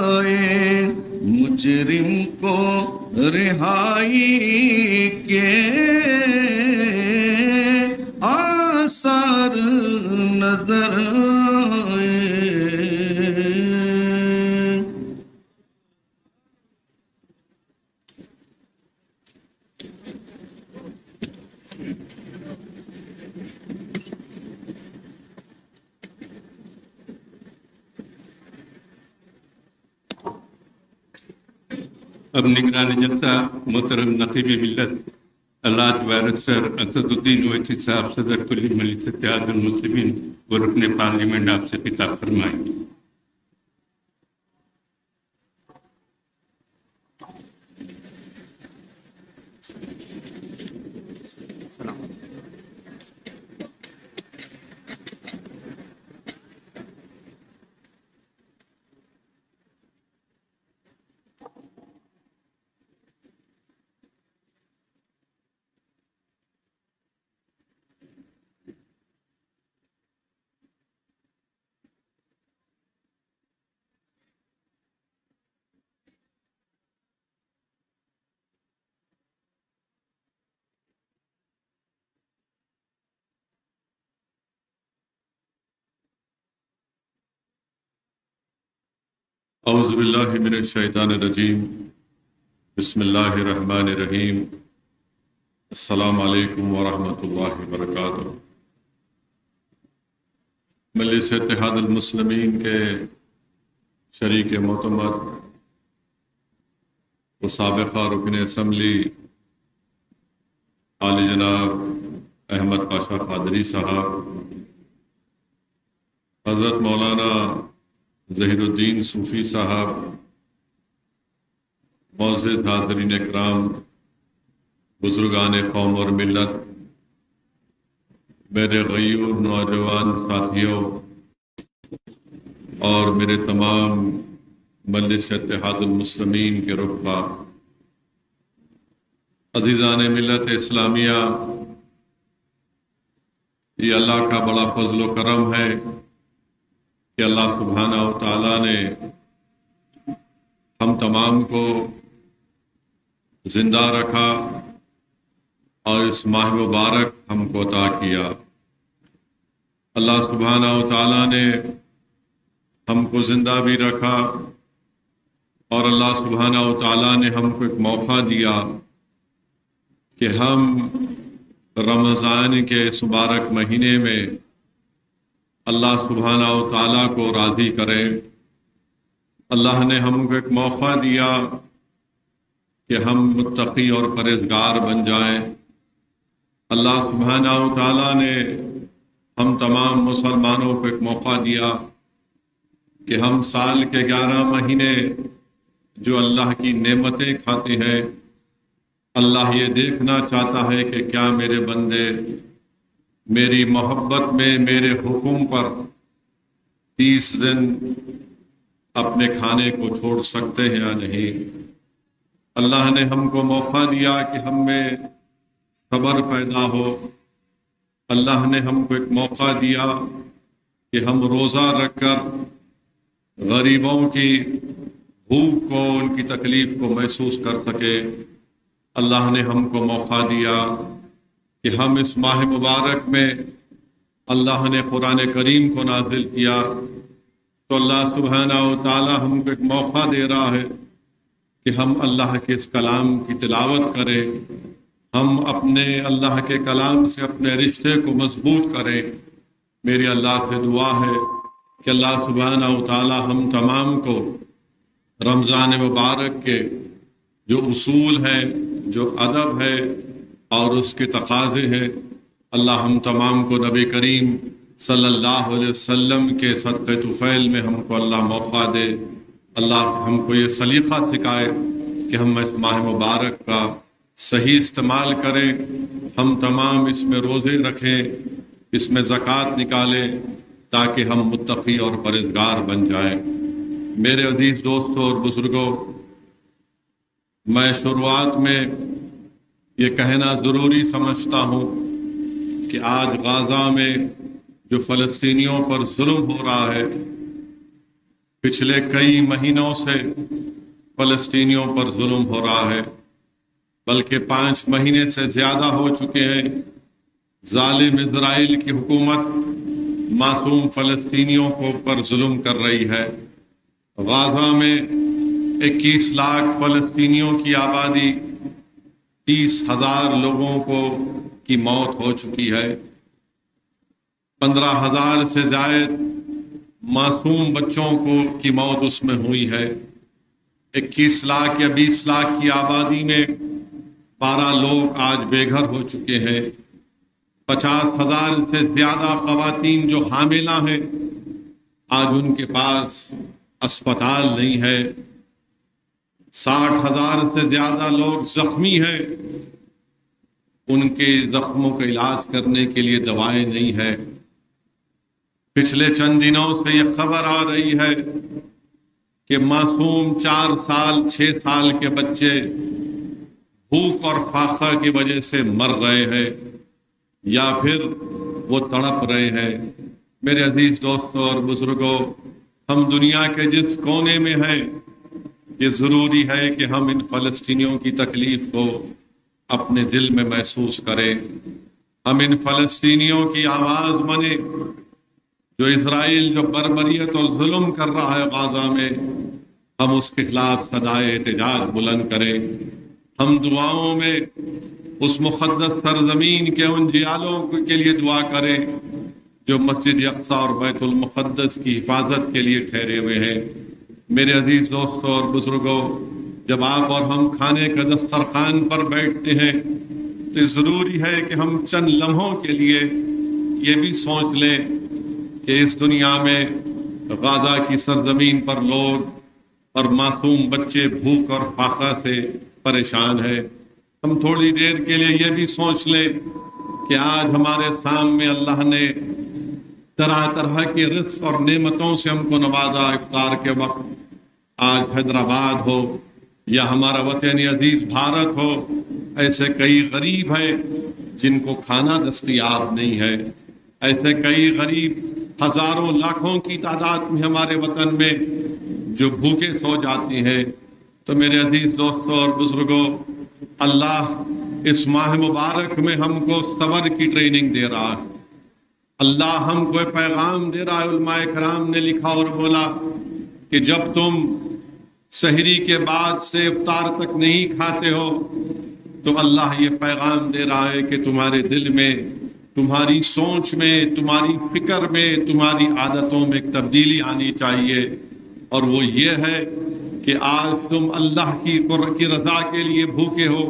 آئے، مجرم کو رہائی کے آثار نظر آئے۔ اب نگران جلسہ محترم نقیب ملت الحاج وائرس سر اسد الدین اویسی صاحب صدر کلی مجلس اتحاد المسلمین و رکن پارلیمنٹ آپ سے خطاب فرمائیں گے۔ اعوذ باللہ من الشیطان الرجیم، بسم اللہ الرحمن الرحیم، السلام علیکم ورحمۃ اللہ وبرکاتہ۔ مجلس اتحاد المسلمین کے شریک معتمد و سابقہ رکن اسمبلی عالی جناب احمد پاشا قادری صاحب، حضرت مولانا ظہیر الدین صوفی صاحب، معزز حاضرین اکرام، بزرگان قوم اور ملت، میرے غیور نوجوان ساتھیوں اور میرے تمام مجلس اتحاد المسلمین کے رفقا، عزیزان ملت اسلامیہ، یہ اللہ کا بڑا فضل و کرم ہے کہ اللہ سبحانہ و تعالیٰ نے ہم تمام کو زندہ رکھا اور اس ماہ مبارک ہم کو عطا کیا۔ اللہ سبحانہ و تعالیٰ نے ہم کو زندہ بھی رکھا اور اللہ سبحانہ و تعالیٰ نے ہم کو ایک موقع دیا کہ ہم رمضان کے اس مبارک مہینے میں اللہ سبحانہ و تعالیٰ کو راضی کریں۔ اللہ نے ہم کو ایک موقع دیا کہ ہم متقی اور پرہیزگار بن جائیں۔ اللہ سبحانہ و تعالیٰ نے ہم تمام مسلمانوں کو ایک موقع دیا کہ ہم سال کے 11 مہینے جو اللہ کی نعمتیں کھاتے ہیں، اللہ یہ دیکھنا چاہتا ہے کہ کیا میرے بندے میری محبت میں میرے حکم پر 30 دن اپنے کھانے کو چھوڑ سکتے ہیں یا نہیں۔ اللہ نے ہم کو موقع دیا کہ ہم میں صبر پیدا ہو۔ اللہ نے ہم کو ایک موقع دیا کہ ہم روزہ رکھ کر غریبوں کی بھوک کو، ان کی تکلیف کو محسوس کر سکے۔ اللہ نے ہم کو موقع دیا کہ ہم اس ماہ مبارک میں اللہ نے قرآن کریم کو نازل کیا، تو اللہ سبحانہ و تعالی ہم کو ایک موقع دے رہا ہے کہ ہم اللہ کے اس کلام کی تلاوت کریں، ہم اپنے اللہ کے کلام سے اپنے رشتے کو مضبوط کریں۔ میری اللہ سے دعا ہے کہ اللہ سبحانہ و تعالی ہم تمام کو رمضان مبارک کے جو اصول ہیں، جو ادب ہے اور اس کے تقاضے ہیں، اللہ ہم تمام کو نبی کریم صلی اللہ علیہ وسلم کے صدقہ طفیل میں ہم کو اللہ موقع دے۔ اللہ ہم کو یہ سلیقہ سکھائے کہ ہم اس ماہ مبارک کا صحیح استعمال کریں، ہم تمام اس میں روزے رکھیں، اس میں زکوٰۃ نکالیں تاکہ ہم متقی اور پرہیزگار بن جائیں۔ میرے عزیز دوستوں اور بزرگوں، میں شروعات میں یہ کہنا ضروری سمجھتا ہوں کہ آج غزہ میں جو فلسطینیوں پر ظلم ہو رہا ہے، پچھلے کئی مہینوں سے فلسطینیوں پر ظلم ہو رہا ہے، بلکہ 5 مہینے سے زیادہ ہو چکے ہیں۔ ظالم اسرائیل کی حکومت معصوم فلسطینیوں کو پر ظلم کر رہی ہے۔ غزہ میں 21 لاکھ فلسطینیوں کی آبادی، 30,000 لوگوں کی موت ہو چکی ہے، 15,000 سے زائد معصوم بچوں کی موت اس میں ہوئی ہے۔ 21 لاکھ یا 20 لاکھ کی آبادی میں 12 لوگ آج بے گھر ہو چکے ہیں۔ 50,000 سے زیادہ خواتین جو حاملہ ہیں، آج ان کے پاس اسپتال نہیں ہے۔ 60,000 سے زیادہ لوگ زخمی ہیں، ان کے زخموں کا علاج کرنے کے لیے دوائیں نہیں ہیں۔ پچھلے چند دنوں سے یہ خبر آ رہی ہے کہ معصوم 4 سال 6 سال کے بچے بھوک اور فاقہ کی وجہ سے مر رہے ہیں یا پھر وہ تڑپ رہے ہیں۔ میرے عزیز دوستوں اور بزرگوں، ہم دنیا کے جس کونے میں ہیں، یہ ضروری ہے کہ ہم ان فلسطینیوں کی تکلیف کو اپنے دل میں محسوس کریں۔ ہم ان فلسطینیوں کی آواز بنیں، جو اسرائیل جو بربریت اور ظلم کر رہا ہے غزہ میں، ہم اس کے خلاف صدائے احتجاج بلند کریں۔ ہم دعاؤں میں اس مقدس سرزمین کے ان جیالوں کے لیے دعا کریں جو مسجد اقصی اور بیت المقدس کی حفاظت کے لیے ٹھہرے ہوئے ہیں۔ میرے عزیز دوستوں اور بزرگوں، جب آپ اور ہم کھانے کا دسترخوان پر بیٹھتے ہیں تو ضروری ہے کہ ہم چند لمحوں کے لیے یہ بھی سوچ لیں کہ اس دنیا میں غزہ کی سرزمین پر لوگ اور معصوم بچے بھوک اور فاقہ سے پریشان ہیں۔ ہم تھوڑی دیر کے لیے یہ بھی سوچ لیں کہ آج ہمارے سامنے اللہ نے طرح طرح کے رزق اور نعمتوں سے ہم کو نوازا۔ افطار کے وقت آج حیدرآباد ہو یا ہمارا وطن عزیز بھارت ہو، ایسے کئی غریب ہیں جن کو کھانا دستیاب نہیں ہے۔ ایسے کئی غریب ہزاروں لاکھوں کی تعداد میں ہمارے وطن میں جو بھوکے سو جاتے ہیں۔ تو میرے عزیز دوستوں اور بزرگوں، اللہ اس ماہ مبارک میں ہم کو صبر کی ٹریننگ دے رہا ہے۔ اللہ ہم کو پیغام دے رہا ہے۔ علماء کرام نے لکھا اور بولا کہ جب تم سحری کے بعد سے افطار تک نہیں کھاتے ہو تو اللہ یہ پیغام دے رہا ہے کہ تمہارے دل میں، تمہاری سوچ میں، تمہاری فکر میں، تمہاری عادتوں میں ایک تبدیلی آنی چاہیے، اور وہ یہ ہے کہ آج تم اللہ کی رضا کے لیے بھوکے ہو،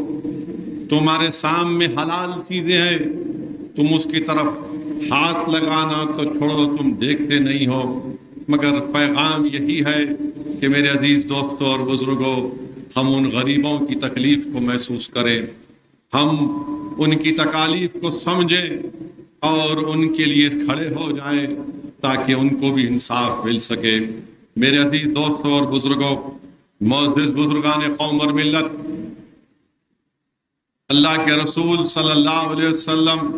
تمہارے سامنے حلال چیزیں ہیں، تم اس کی طرف ہاتھ لگانا تو چھوڑو، تم دیکھتے نہیں ہو۔ مگر پیغام یہی ہے کہ میرے عزیز دوستوں اور بزرگوں، ہم ان غریبوں کی تکلیف کو محسوس کریں، ہم ان کی تکالیف کو سمجھیں اور ان کے لیے کھڑے ہو جائیں تاکہ ان کو بھی انصاف مل سکے۔ میرے عزیز دوستوں اور بزرگوں، معزز بزرگان قوم اور ملت، اللہ کے رسول صلی اللہ علیہ وسلم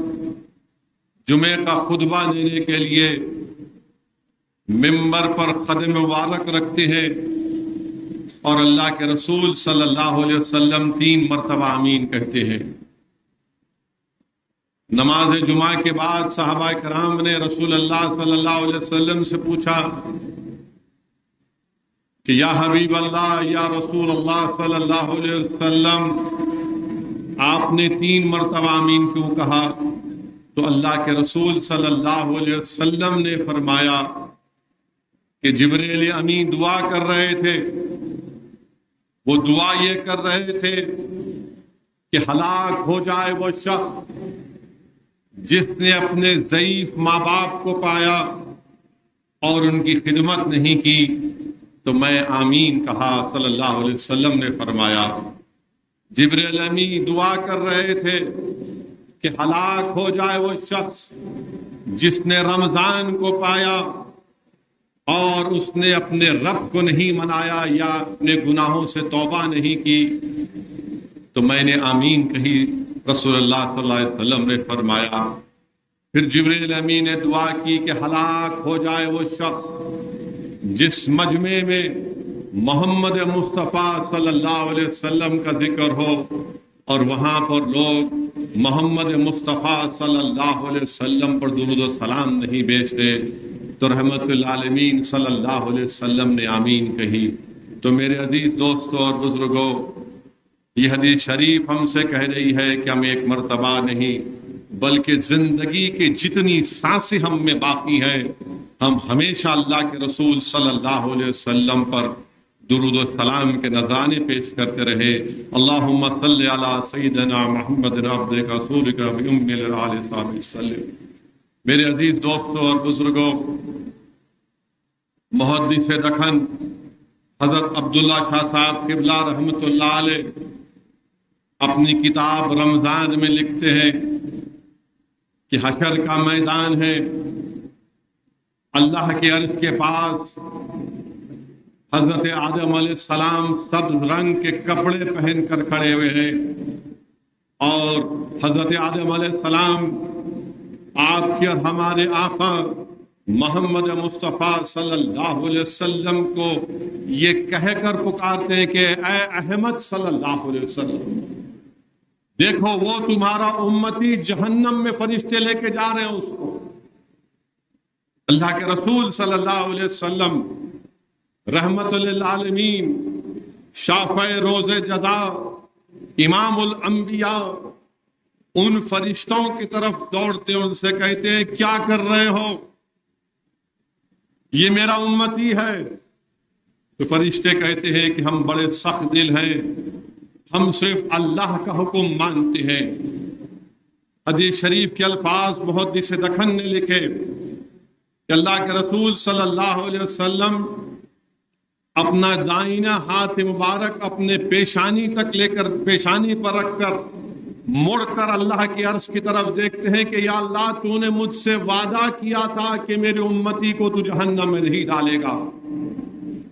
جمعے کا خطبہ دینے کے لیے ممبر پر قدم مبارک رکھتے ہیں اور اللہ کے رسول صلی اللہ علیہ وسلم 3 مرتبہ آمین کہتے ہیں۔ نماز جمعہ کے بعد صحابہ کرام نے رسول اللہ صلی اللہ علیہ وسلم سے پوچھا کہ یا حبیب اللہ، یا رسول اللہ صلی اللہ علیہ وسلم، آپ نے 3 مرتبہ آمین کیوں کہا؟ تو اللہ کے رسول صلی اللہ علیہ وسلم نے فرمایا کہ جبریل امین دعا کر رہے تھے، وہ دعا یہ کر رہے تھے کہ ہلاک ہو جائے وہ شخص جس نے اپنے ضعیف ماں باپ کو پایا اور ان کی خدمت نہیں کی۔ تو میں آمین کہا۔ صلی اللہ علیہ وسلم نے فرمایا، جبریل امین دعا کر رہے تھے کہ ہلاک ہو جائے وہ شخص جس نے رمضان کو پایا اور اس نے اپنے رب کو نہیں منایا یا اپنے گناہوں سے توبہ نہیں کی۔ تو میں نے آمین کہی۔ رسول اللہ صلی اللہ علیہ وسلم نے فرمایا، پھر جبریل امین نے دعا کی کہ ہلاک ہو جائے وہ شخص جس مجمع میں محمد مصطفیٰ صلی اللہ علیہ وسلم کا ذکر ہو اور وہاں پر لوگ محمد مصطفیٰ صلی اللہ علیہ وسلم پر درود و سلام نہیں بھیجتے، تو رحمت للعالمین صلی اللہ علیہ وسلم نے آمین کہی۔ تو میرے عزیز دوستوں اور بزرگوں، یہ حدیث شریف ہم سے کہہ رہی ہے کہ ہم ایک مرتبہ نہیں بلکہ زندگی کے جتنی سانسیں ہم میں باقی ہیں، ہم ہمیشہ اللہ کے رسول صلی اللہ علیہ وسلم پر درود و سلام کے نذرانے پیش کرتے رہے۔ اللہم صلی علی سیدنا محمد عبدک رسولک و ام الآل صحابہ وسلم۔ میرے عزیز دوستوں اور بزرگوں، محدث دکن حضرت عبداللہ شاہ صاحب قبلہ رحمۃ اللہ علیہ اپنی کتاب رمضان میں لکھتے ہیں کہ حشر کا میدان ہے، اللہ کے عرش کے پاس حضرت آدم علیہ السلام سبز رنگ کے کپڑے پہن کر کھڑے ہوئے ہیں، اور حضرت آدم علیہ السلام آپ کے اور ہمارے آقا محمد مصطفیٰ صلی اللہ علیہ وسلم کو یہ کہہ کر پکارتے ہیں کہ اے احمد صلی اللہ علیہ وسلم، دیکھو وہ تمہارا امتی جہنم میں فرشتے لے کے جا رہے ہیں اس کو۔ اللہ کے رسول صلی اللہ علیہ وسلم رحمت للعالمین، شافع روز جزا، امام الانبیاء، ان فرشتوں کی طرف دوڑتے ان سے کہتے ہیں کیا کر رہے ہو، یہ میرا امتی ہے۔ تو فرشتے کہتے ہیں کہ ہم بڑے سخت دل ہیں، ہم صرف اللہ کا حکم مانتے ہیں۔ حدیث شریف کے الفاظ محدث دکن نے لکھے کہ اللہ کے رسول صلی اللہ علیہ وسلم اپنا دائنا ہاتھ مبارک اپنے پیشانی تک لے کر، پیشانی پر رکھ کر مڑ کر اللہ کی عرش کی طرف دیکھتے ہیں کہ یا اللہ تو نے مجھ سے وعدہ کیا تھا کہ میری امتی کو تو جہنم میں نہیں ڈالے گا،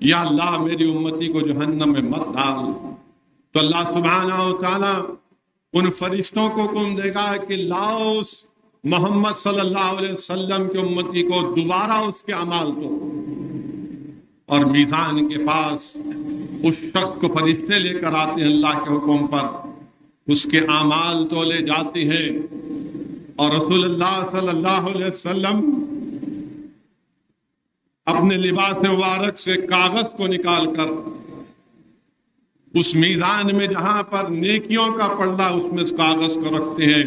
یا اللہ میری امتی کو جہنم میں مت ڈال۔ تو اللہ سبحانہ و تعالی ان فرشتوں کو حکم دے گا کہ لاؤ اس محمد صلی اللہ علیہ وسلم کی امتی کو دوبارہ اس کے اعمال کو، اور میزان کے پاس اس شخص کو فرشتے لے کر آتے ہیں اللہ کے حکم پر، اس کے اعمال تولے جاتے ہیں، اور رسول اللہ صلی اللہ علیہ وسلم اپنے لباس مبارک سے کاغذ کو نکال کر اس میزان میں جہاں پر نیکیوں کا پلڑا اس میں اس کاغذ کو رکھتے ہیں،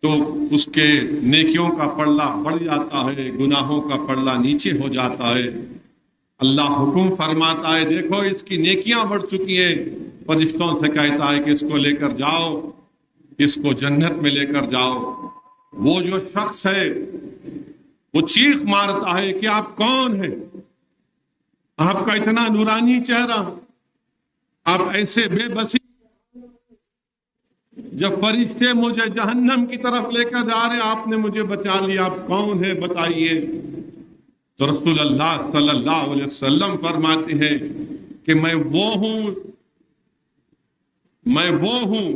تو اس کے نیکیوں کا پلڑا بڑھ جاتا ہے، گناہوں کا پلڑا نیچے ہو جاتا ہے۔ اللہ حکم فرماتا ہے دیکھو اس کی نیکیاں بڑھ چکی ہیں، فرشتوں سے کہتا ہے کہ اس کو لے کر جاؤ، اس کو جنت میں لے کر جاؤ۔ وہ جو شخص ہے وہ چیخ مارتا ہے کہ آپ کون ہیں، آپ کا اتنا نورانی چہرہ، آپ ایسے بے بسی، جب فرشتے مجھے جہنم کی طرف لے کر جا رہے آپ نے مجھے بچا لیا، آپ کون ہیں بتائیے۔ تو رسول اللہ صلی اللہ علیہ وسلم فرماتے ہیں کہ میں وہ ہوں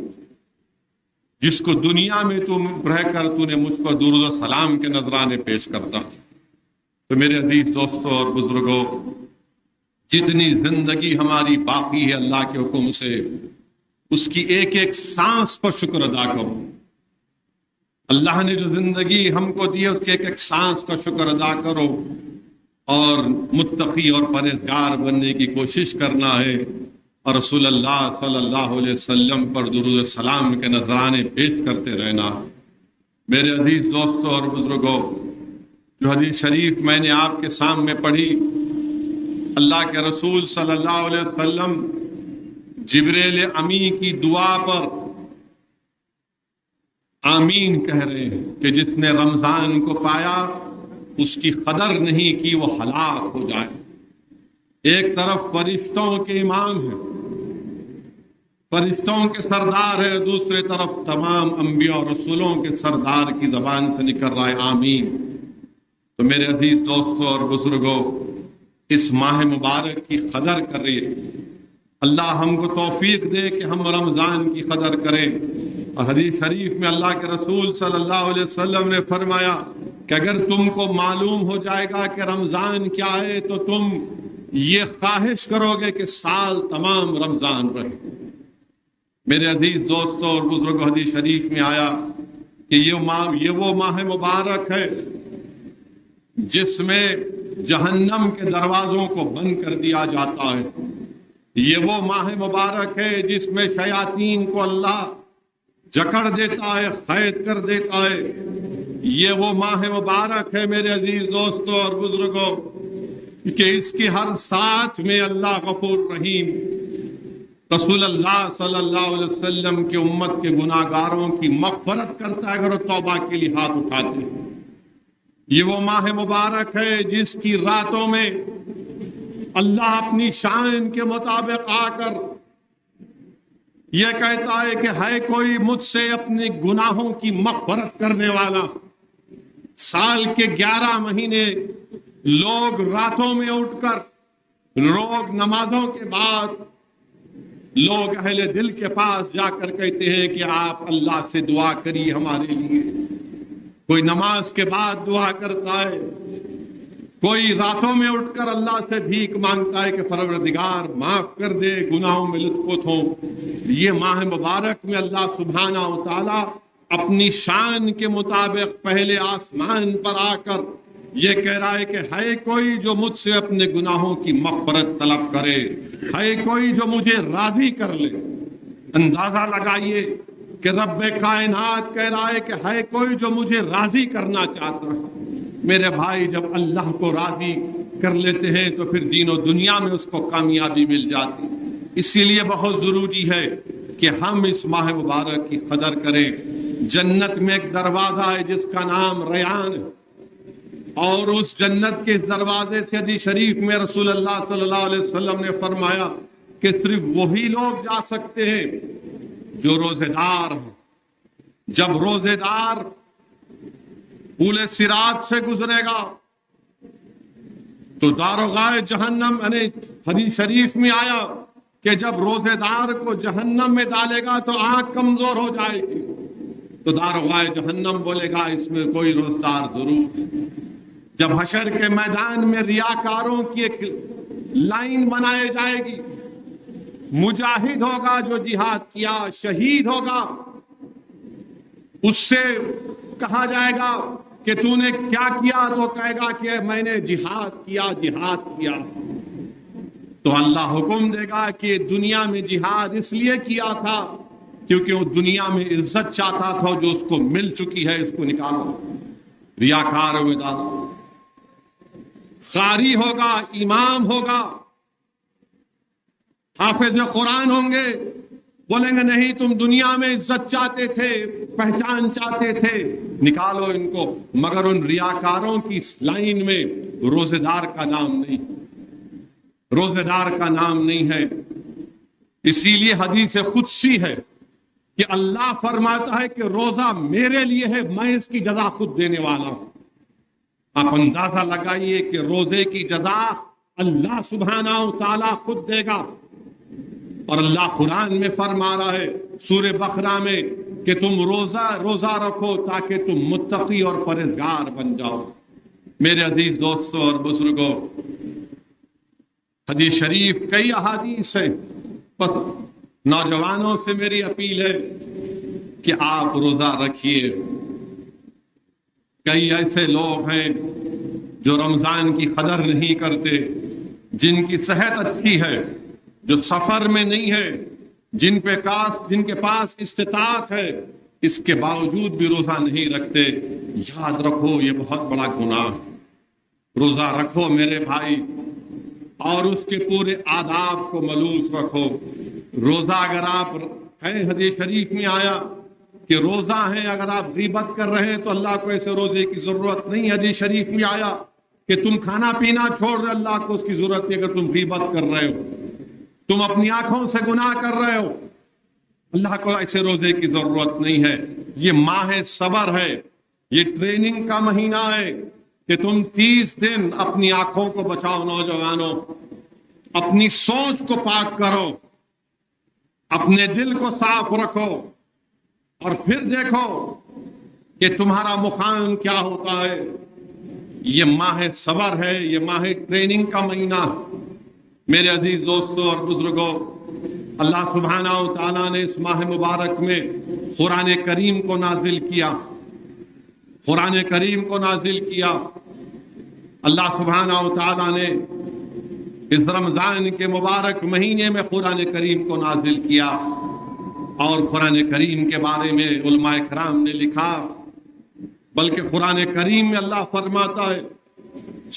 جس کو دنیا میں تم رہ کر تو نے مجھ پر درود و سلام کے نذرانے پیش کرتا۔ تو میرے عزیز دوستوں اور بزرگوں، جتنی زندگی ہماری باقی ہے اللہ کے حکم سے، اس کی ایک ایک سانس پر شکر ادا کرو۔ اللہ نے جو زندگی ہم کو دی ہے اس کے ایک ایک سانس کا شکر ادا کرو، اور متقی اور پرہیزگار بننے کی کوشش کرنا ہے، اور رسول اللہ صلی اللہ علیہ وسلم پر درود السلام کے نذرانے پیش کرتے رہنا۔ میرے عزیز دوستوں اور بزرگوں، جو حدیث شریف میں نے آپ کے سامنے پڑھی، اللہ کے رسول صلی اللہ علیہ وسلم جبریل امی کی دعا پر آمین کہہ رہے ہیں کہ جس نے رمضان کو پایا اس کی قدر نہیں کی وہ ہلاک ہو جائے۔ ایک طرف فرشتوں کے امام ہیں، فرشتوں کے سردار ہے، دوسرے طرف تمام انبیاء اور رسولوں کے سردار کی زبان سے نکل رہا ہے آمین۔ تو میرے عزیز دوستوں اور بزرگوں، اس ماہ مبارک کی قدر کریے، اللہ ہم کو توفیق دے کہ ہم رمضان کی قدر کریں، اور حدیث شریف میں اللہ کے رسول صلی اللہ علیہ وسلم نے فرمایا کہ اگر تم کو معلوم ہو جائے گا کہ رمضان کیا ہے تو تم یہ خواہش کرو گے کہ سال تمام رمضان رہے۔ میرے عزیز دوستوں اور بزرگوں، حدیث شریف میں آیا کہ یہ وہ ماہ مبارک ہے جس میں جہنم کے دروازوں کو بند کر دیا جاتا ہے۔ یہ وہ ماہ مبارک ہے جس میں شیاطین کو اللہ جکڑ دیتا ہے، قید کر دیتا ہے۔ یہ وہ ماہ مبارک ہے میرے عزیز دوستوں اور بزرگوں کہ اس کی ہر ساتھ میں اللہ غفور رحیم، رسول اللہ صلی اللہ علیہ وسلم کی امت کے گناہ گاروں کی مغفرت کرتا ہے اگر وہ توبہ کے لیے ہاتھ اٹھاتے ہیں۔ یہ وہ ماہ مبارک ہے جس کی راتوں میں اللہ اپنی شان کے مطابق آ کر یہ کہتا ہے کہ ہے کوئی مجھ سے اپنے گناہوں کی مغفرت کرنے والا۔ سال کے 11 مہینے لوگ راتوں میں اٹھ کر، لوگ نمازوں کے بعد لوگ اہل دل کے پاس جا کر کہتے ہیں کہ آپ اللہ سے دعا کریے ہمارے لیے۔ کوئی نماز کے بعد دعا کرتا ہے، کوئی راتوں میں اٹھ کر اللہ سے بھیک مانگتا ہے کہ پروردگار معاف کر دے، گناہوں میں لطف پت ہوں۔ یہ ماہ مبارک میں اللہ سبحانہ و تعالی اپنی شان کے مطابق پہلے آسمان پر آ کر یہ کہہ رہا ہے کہ ہے کوئی جو مجھ سے اپنے گناہوں کی مغفرت طلب کرے، ہے کوئی جو مجھے راضی کر لے۔ اندازہ لگائیے کہ رب کائنات کہہ رہا ہے کہ ہے کوئی جو مجھے راضی کرنا چاہتا ہے۔ میرے بھائی، جب اللہ کو راضی کر لیتے ہیں تو پھر دین و دنیا میں اس کو کامیابی مل جاتی۔ اسی لیے بہت ضروری ہے کہ ہم اس ماہ مبارک کی قدر کریں۔ جنت میں ایک دروازہ ہے جس کا نام ریان ہے، اور اس جنت کے دروازے سے حدیث شریف میں رسول اللہ صلی اللہ علیہ وسلم نے فرمایا کہ صرف وہی لوگ جا سکتے ہیں جو روزے دار ہیں۔ جب روزے دار پولے صراط سے گزرے گا تو داروغہ جہنم، یعنی حدیث شریف میں آیا کہ جب روزے دار کو جہنم میں ڈالے گا تو آنکھ کمزور ہو جائے گی، تو داروغہ جہنم بولے گا اس میں کوئی روزدار ضرور ہے۔ جب حشر کے میدان میں ریاکاروں کی ایک لائن بنائی جائے گی، مجاہد ہوگا جو جہاد کیا، شہید ہوگا، اس سے کہا جائے گا کہ تو نے کیا کیا، تو کہے گا کہ میں نے جہاد کیا، جہاد کیا۔ تو اللہ حکم دے گا کہ دنیا میں جہاد اس لیے کیا تھا کیونکہ وہ دنیا میں عزت چاہتا تھا، جو اس کو مل چکی ہے اس کو نکالو۔ ریاکار ہوئے ڈالو، قاری ہوگا، امام ہوگا، حافظ قرآن ہوں گے، بولیں گے نہیں تم دنیا میں عزت چاہتے تھے، پہچان چاہتے تھے، نکالو ان کو۔ مگر ان ریاکاروں کی اس لائن میں روزے دار کا نام نہیں، روزے دار کا نام نہیں ہے۔ اسی لیے حدیث قدسی ہے کہ اللہ فرماتا ہے کہ روزہ میرے لیے ہے، میں اس کی جزا خود دینے والا ہوں۔ آپ اندازہ لگائیے کہ روزے کی جزا اللہ سبحانہ و تعالیٰ خود دے گا۔ اور اللہ قرآن میں فرما رہا ہے سورہ بقرہ میں کہ تم روزہ رکھو تاکہ تم متقی اور پرہیزگار بن جاؤ۔ میرے عزیز دوستوں اور بزرگوں، حدیث شریف کئی احادیث ہیں، بس نوجوانوں سے میری اپیل ہے کہ آپ روزہ رکھیے۔ کئی ایسے لوگ ہیں جو رمضان کی قدر نہیں کرتے، جن کی صحت اچھی ہے، جو سفر میں نہیں ہے، جن کے پاس استطاعت ہے، اس کے باوجود بھی روزہ نہیں رکھتے۔ یاد رکھو یہ بہت بڑا گناہ ہے۔ روزہ رکھو میرے بھائی، اور اس کے پورے آداب کو ملوث رکھو۔ روزہ اگر آپ ہیں، حدیث شریف میں آیا کہ روزہ ہیں، اگر آپ غیبت کر رہے ہیں تو اللہ کو ایسے روزے کی ضرورت نہیں۔ حدیث شریف میں آیا کہ تم کھانا پینا چھوڑ رہے، اللہ کو اس کی ضرورت نہیں۔ اگر تم غیبت کر رہے ہو، تم اپنی آنکھوں سے گناہ کر رہے ہو، اللہ کو ایسے روزے کی ضرورت نہیں ہے۔ یہ ماہ صبر ہے، یہ ٹریننگ کا مہینہ ہے کہ تم 30 دن اپنی آنکھوں کو بچاؤ۔ نوجوانوں، اپنی سوچ کو پاک کرو، اپنے دل کو صاف رکھو، اور پھر دیکھو کہ تمہارا مقام کیا ہوتا ہے۔ یہ ماہ صبر ہے، یہ ماہ ٹریننگ کا مہینہ۔ میرے عزیز دوستوں اور بزرگوں، اللہ سبحانہ و تعالیٰ نے اس ماہ مبارک میں قرآن کریم کو نازل کیا، قرآن کریم کو نازل کیا۔ اللہ سبحانہ و تعالیٰ نے اس رمضان کے مبارک مہینے میں قرآن کریم کو نازل کیا، اور قرآن کریم کے بارے میں علماء کرام نے لکھا، بلکہ قرآن کریم میں اللہ فرماتا ہے،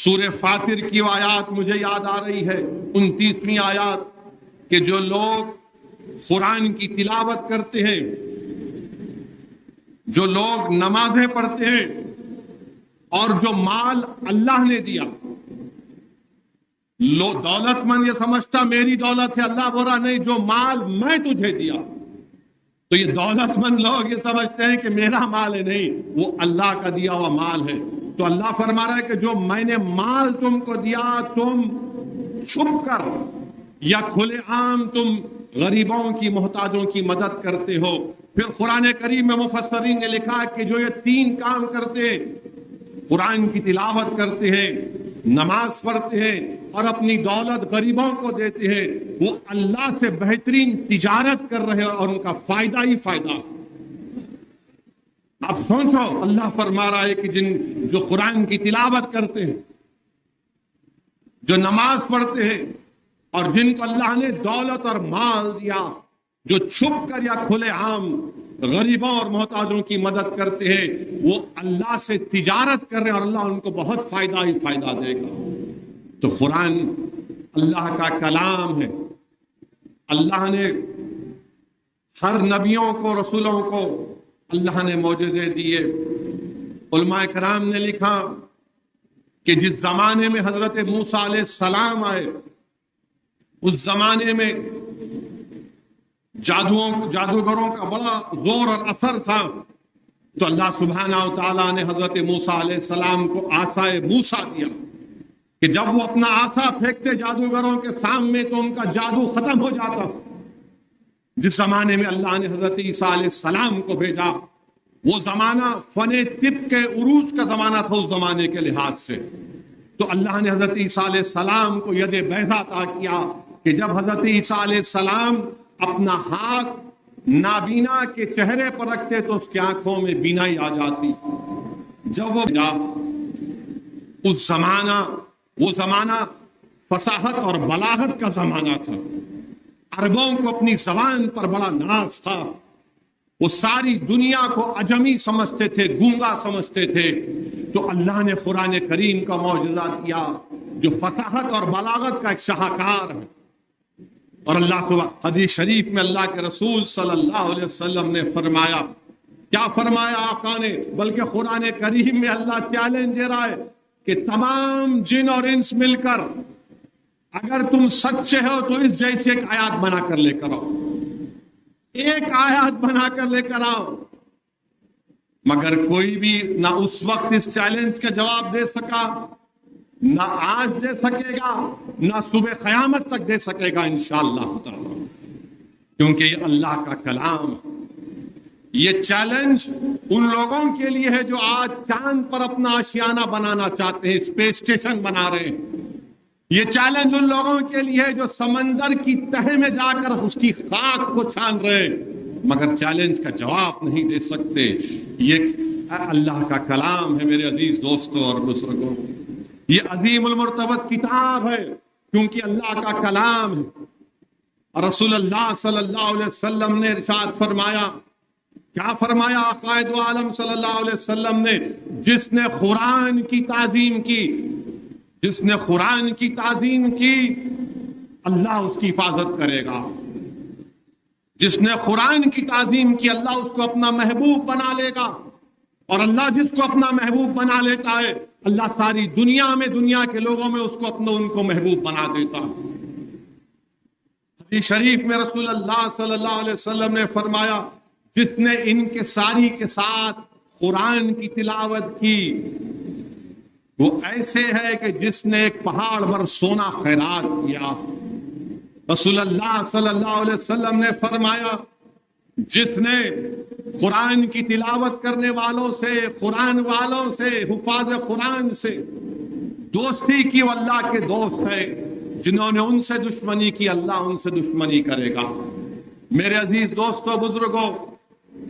سورہ فاطر کی آیات مجھے یاد آ رہی ہے، 29ویں آیات، کہ جو لوگ قرآن کی تلاوت کرتے ہیں، جو لوگ نمازیں پڑھتے ہیں، اور جو مال اللہ نے دیا، دولت مند یہ سمجھتا میری دولت ہے، اللہ بول رہا نہیں، جو مال میں تجھے دیا، تو یہ دولت مند لوگ یہ سمجھتے ہیں کہ میرا مال ہے، نہیں، وہ اللہ کا دیا ہوا مال ہے۔ تو اللہ فرما رہا ہے کہ جو میں نے مال تم کو دیا، تم چھپ کر یا کھلے عام تم غریبوں کی، محتاجوں کی مدد کرتے ہو۔ پھر قرآن کریم میں مفسرین نے لکھا کہ جو یہ 3 کام کرتے ہیں، قرآن کی تلاوت کرتے ہیں، نماز پڑھتے ہیں، اور اپنی دولت غریبوں کو دیتے ہیں، وہ اللہ سے بہترین تجارت کر رہے ہیں، اور ان کا فائدہ ہی فائدہ۔ اب سوچو، اللہ فرما رہا ہے کہ جو قرآن کی تلاوت کرتے ہیں، جو نماز پڑھتے ہیں، اور جن کو اللہ نے دولت اور مال دیا، جو چھپ کر یا کھلے عام غریبوں اور محتاجوں کی مدد کرتے ہیں، وہ اللہ سے تجارت کر رہے ہیں، اور اللہ ان کو بہت فائدہ ہی فائدہ دے گا۔ تو قرآن اللہ کا کلام ہے۔ اللہ نے ہر نبیوں کو، رسولوں کو اللہ نے معجزے دیے۔ علماء کرام نے لکھا کہ جس زمانے میں حضرت موسیٰ علیہ السلام آئے، اس زمانے میں جادوگروں کا بڑا زور اور اثر تھا، تو اللہ سبحانہ و تعالیٰ نے حضرت موسیٰ علیہ السلام کو عصائے موسیٰ دیا، کہ جب وہ اپنا عصا پھینکتے جادوگروں کے سامنے تو ان کا جادو ختم ہو جاتا۔ جس زمانے میں اللہ نے حضرت عیسیٰ علیہ السلام کو بھیجا، وہ زمانہ فن طب کے عروج کا زمانہ تھا اس زمانے کے لحاظ سے، تو اللہ نے حضرت عیسیٰ علیہ السلام کو ید بیضا عطا کیا، کہ جب حضرت عیسیٰ علیہ السلام اپنا ہاتھ نابینا کے چہرے پر رکھتے تو اس کی آنکھوں میں بینائی آ جاتی۔ جب وہ زمانہ فصاحت اور بلاغت کا زمانہ تھا، عربوں کو اپنی زبان پر بڑا ناز تھا، وہ ساری دنیا کو عجمی سمجھتے تھے، گونگا سمجھتے تھے، تو اللہ نے قرآن کریم کا معجزہ دیا جو فصاحت اور بلاغت کا ایک شاہکار ہے۔ اور اللہ کو حدیث شریف میں اللہ کے رسول صلی اللہ علیہ وسلم نے فرمایا، کیا فرمایا آقا نے، بلکہ قرآن کریم میں اللہ چیلنج دے رہا ہے کہ تمام جن اور انس مل کر اگر تم سچے ہو تو اس جیسی ایک آیات بنا کر لے کر آؤ، ایک آیات بنا کر لے کر آؤ۔ مگر کوئی بھی نہ اس وقت اس چیلنج کا جواب دے سکا، نہ آج دے سکے گا، نہ صبح قیامت تک دے سکے گا انشاءاللہ تعالی، کیونکہ یہ اللہ کا کلام ہے۔ یہ چیلنج ان لوگوں کے لیے ہے جو آج چاند پر اپنا آشیانہ بنانا چاہتے ہیں، اسپیس اسٹیشن بنا رہے ہیں۔ یہ چیلنج ان لوگوں کے لیے ہے جو سمندر کی تہہ میں جا کر اس کی خاک کو چھان رہے ہیں، مگر چیلنج کا جواب نہیں دے سکتے۔ یہ اللہ کا کلام ہے میرے عزیز دوستوں اور بزرگوں، یہ عظیم المرتبت کتاب ہے کیونکہ اللہ کا کلام ہے۔ اور رسول اللہ صلی اللہ علیہ وسلم نے ارشاد فرمایا، کیا فرمایا قائد عالم صلی اللہ علیہ وسلم نے، جس نے قرآن کی تعظیم کی، جس نے قرآن کی تعظیم کی اللہ اس کی حفاظت کرے گا، جس نے قرآن کی تعظیم کی اللہ اس کو اپنا محبوب بنا لے گا، اور اللہ جس کو اپنا محبوب بنا لیتا ہے اللہ ساری دنیا میں، دنیا کے لوگوں میں اس کو اپنا ان کو محبوب بنا دیتا ہے۔ حدیث شریف میں رسول اللہ صلی اللہ علیہ وسلم نے فرمایا، جس نے ان کے ساری کے ساتھ قرآن کی تلاوت کی وہ ایسے ہے کہ جس نے ایک پہاڑ پر سونا خیرات کیا۔ رسول اللہ صلی اللہ علیہ وسلم نے فرمایا، جس نے قرآن کی تلاوت کرنے والوں سے، قرآن والوں سے، حفاظ قرآن سے دوستی کی، وہ اللہ کے دوست ہیں۔ جنہوں نے ان سے دشمنی کی، اللہ ان سے دشمنی کرے گا۔ میرے عزیز دوستو، بزرگوں،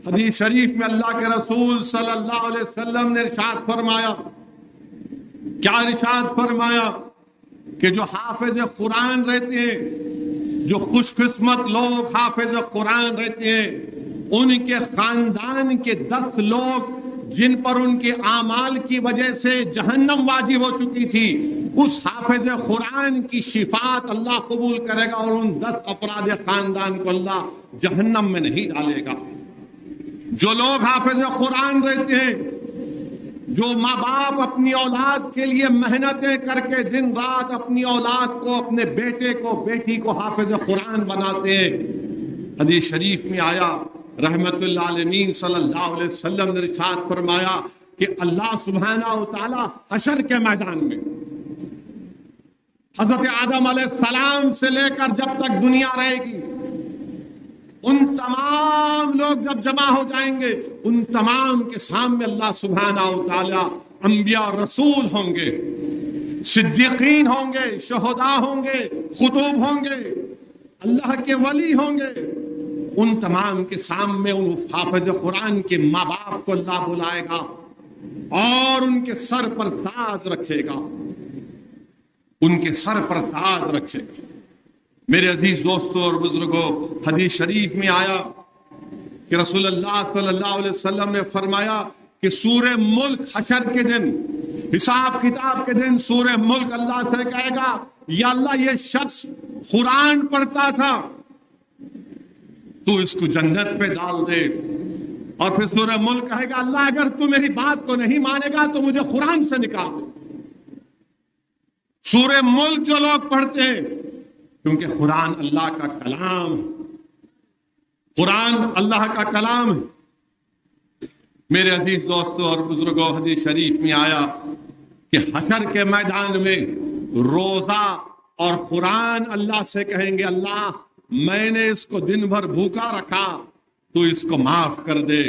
حدیث شریف میں اللہ کے رسول صلی اللہ علیہ وسلم نے ارشاد فرمایا، کیا ارشاد فرمایا؟ کہ جو حافظ قرآن رہتے ہیں، جو خوش قسمت لوگ حافظ قرآن رہتے ہیں، ان کے خاندان کے 10 لوگ جن پر ان کے اعمال کی وجہ سے جہنم واجب ہو چکی تھی، اس حافظ قرآن کی شفاعت اللہ قبول کرے گا اور ان 10 افراد خاندان کو اللہ جہنم میں نہیں ڈالے گا۔ جو لوگ حافظ قرآن رہتے ہیں، جو ماں باپ اپنی اولاد کے لیے محنتیں کر کے دن رات اپنی اولاد کو، اپنے بیٹے کو، بیٹی کو حافظ قرآن بناتے ہیں، حدیث شریف میں آیا، رحمت اللہ عالمین صلی اللہ علیہ وسلم نے ارشاد فرمایا کہ اللہ سبحانہ و تعالی حشر کے میدان میں حضرت آدم علیہ السلام سے لے کر جب تک دنیا رہے گی، ان تمام لوگ جب جمع ہو جائیں گے، ان تمام کے سامنے اللہ سبحانہ و تعالی انبیاء اور رسول ہوں گے، صدیقین ہوں گے، شہداء ہوں گے، خطوب ہوں گے، اللہ کے ولی ہوں گے۔ ان تمام کے سامنے ان حافظ قرآن کے ماں باپ کو اللہ بلائے گا اور ان کے سر پر تاج رکھے گا، ان کے سر پر تاج رکھے گا۔ میرے عزیز دوستوں اور بزرگوں، حدیث شریف میں آیا کہ رسول اللہ صلی اللہ علیہ وسلم نے فرمایا کہ سورہ ملک حشر کے دن، حساب کتاب کے دن، سورہ ملک اللہ سے کہے گا، یا اللہ یہ شخص قرآن پڑھتا تھا، تو اس کو جنت پہ ڈال دے۔ اور پھر سورہ ملک کہے گا، اللہ اگر تو میری بات کو نہیں مانے گا تو مجھے قرآن سے نکال دے۔ سورہ ملک جو لوگ پڑھتے ہیں، کیونکہ قرآن اللہ کا کلام ہے، قرآن اللہ کا کلام ہے۔ میرے عزیز دوستوں اور بزرگوں، حدیث شریف میں آیا کہ حشر کے میدان میں روزہ اور قرآن اللہ سے کہیں گے، اللہ میں نے اس کو دن بھر بھوکا رکھا، تو اس کو معاف کر دے۔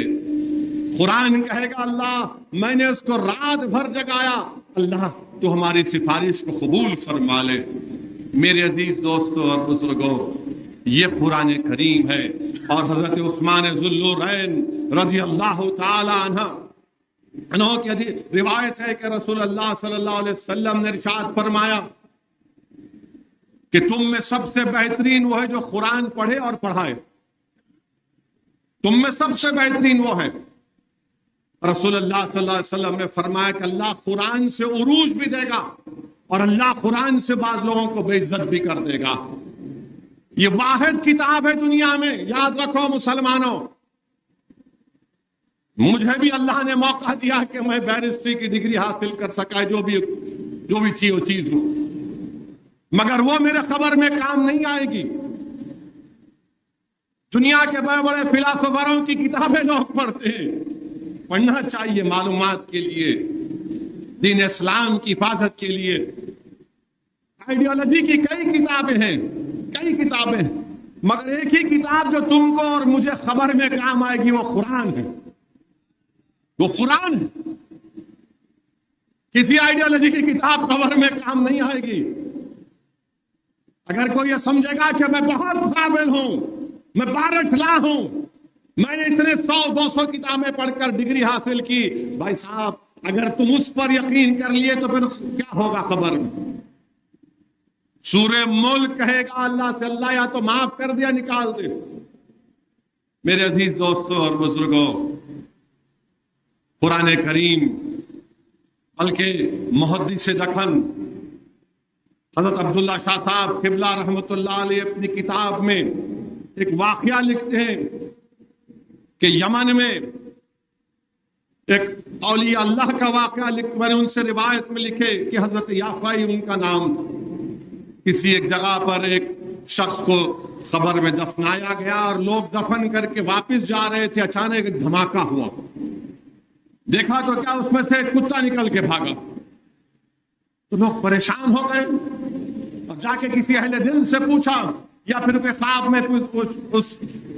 قرآن کہے گا، اللہ میں نے اس کو رات بھر جگایا، اللہ تو ہماری سفارش کو قبول فرما لے۔ میرے عزیز دوستوں اور بزرگوں، یہ قرآن کریم ہے۔ اور حضرت عثمان ذوالنورین رضی اللہ تعالی عنہ کی روایت ہے کہ رسول اللہ صلی اللہ علیہ وسلم نے ارشاد فرمایا کہ تم میں سب سے بہترین وہ ہے جو قرآن پڑھے اور پڑھائے، تم میں سب سے بہترین وہ ہے۔ رسول اللہ صلی اللہ علیہ وسلم نے فرمایا کہ اللہ قرآن سے عروج بھی دے گا اور اللہ قرآن سے بعض لوگوں کو بے عزت بھی کر دے گا۔ یہ واحد کتاب ہے دنیا میں، یاد رکھو مسلمانوں۔ مجھے بھی اللہ نے موقع دیا کہ میں بیرسٹری کی ڈگری حاصل کر سکا، جو بھی تھی وہ چیز ہو، مگر وہ میرے خبر میں کام نہیں آئے گی۔ دنیا کے بڑے بڑے فلاسفروں کی کتابیں لوگ پڑھتے ہیں، پڑھنا چاہیے معلومات کے لیے، دین اسلام کی حفاظت کے لیے۔ آئیڈیالوجی کی کئی کتابیں ہیں، مگر ایک ہی کتاب جو تم کو اور مجھے خبر میں کام آئے گی، وہ قرآن ہے، وہ قرآن ہے۔ کسی آئیڈیالوجی کی کتاب خبر میں کام نہیں آئے گی۔ اگر کوئی یہ سمجھے گا کہ میں بہت قابل ہوں، میں بارٹلا ہوں، میں نے اتنے 100-200 کتابیں پڑھ کر ڈگری حاصل کی، بھائی صاحب اگر تم اس پر یقین کر لیے تو پھر کیا ہوگا خبر میں؟ سورہ ملک کہے گا اللہ سے، اللہ یا تو معاف کر دیا نکال دے۔ میرے عزیز دوستوں اور بزرگوں، قرآن کریم، بلکہ محدث دکن حضرت عبداللہ شاہ صاحب قبلہ رحمت اللہ علیہ اپنی کتاب میں ایک واقعہ لکھتے ہیں کہ یمن میں ایک اولیاء اللہ کا واقعہ میں نے ان سے روایت میں لکھے کہ حضرت یافعی ان کا نام تھا۔ کسی ایک جگہ پر ایک شخص کو قبر میں دفنایا گیا اور لوگ دفن کر کے واپس جا رہے تھے، اچانک ایک دھماکہ ہوا، دیکھا تو کیا اس میں سے ایک کتا نکل کے بھاگا، تو لوگ پریشان ہو گئے اور جا کے کسی اہل دل سے پوچھا یا پھر کوئی خواب میں اس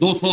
200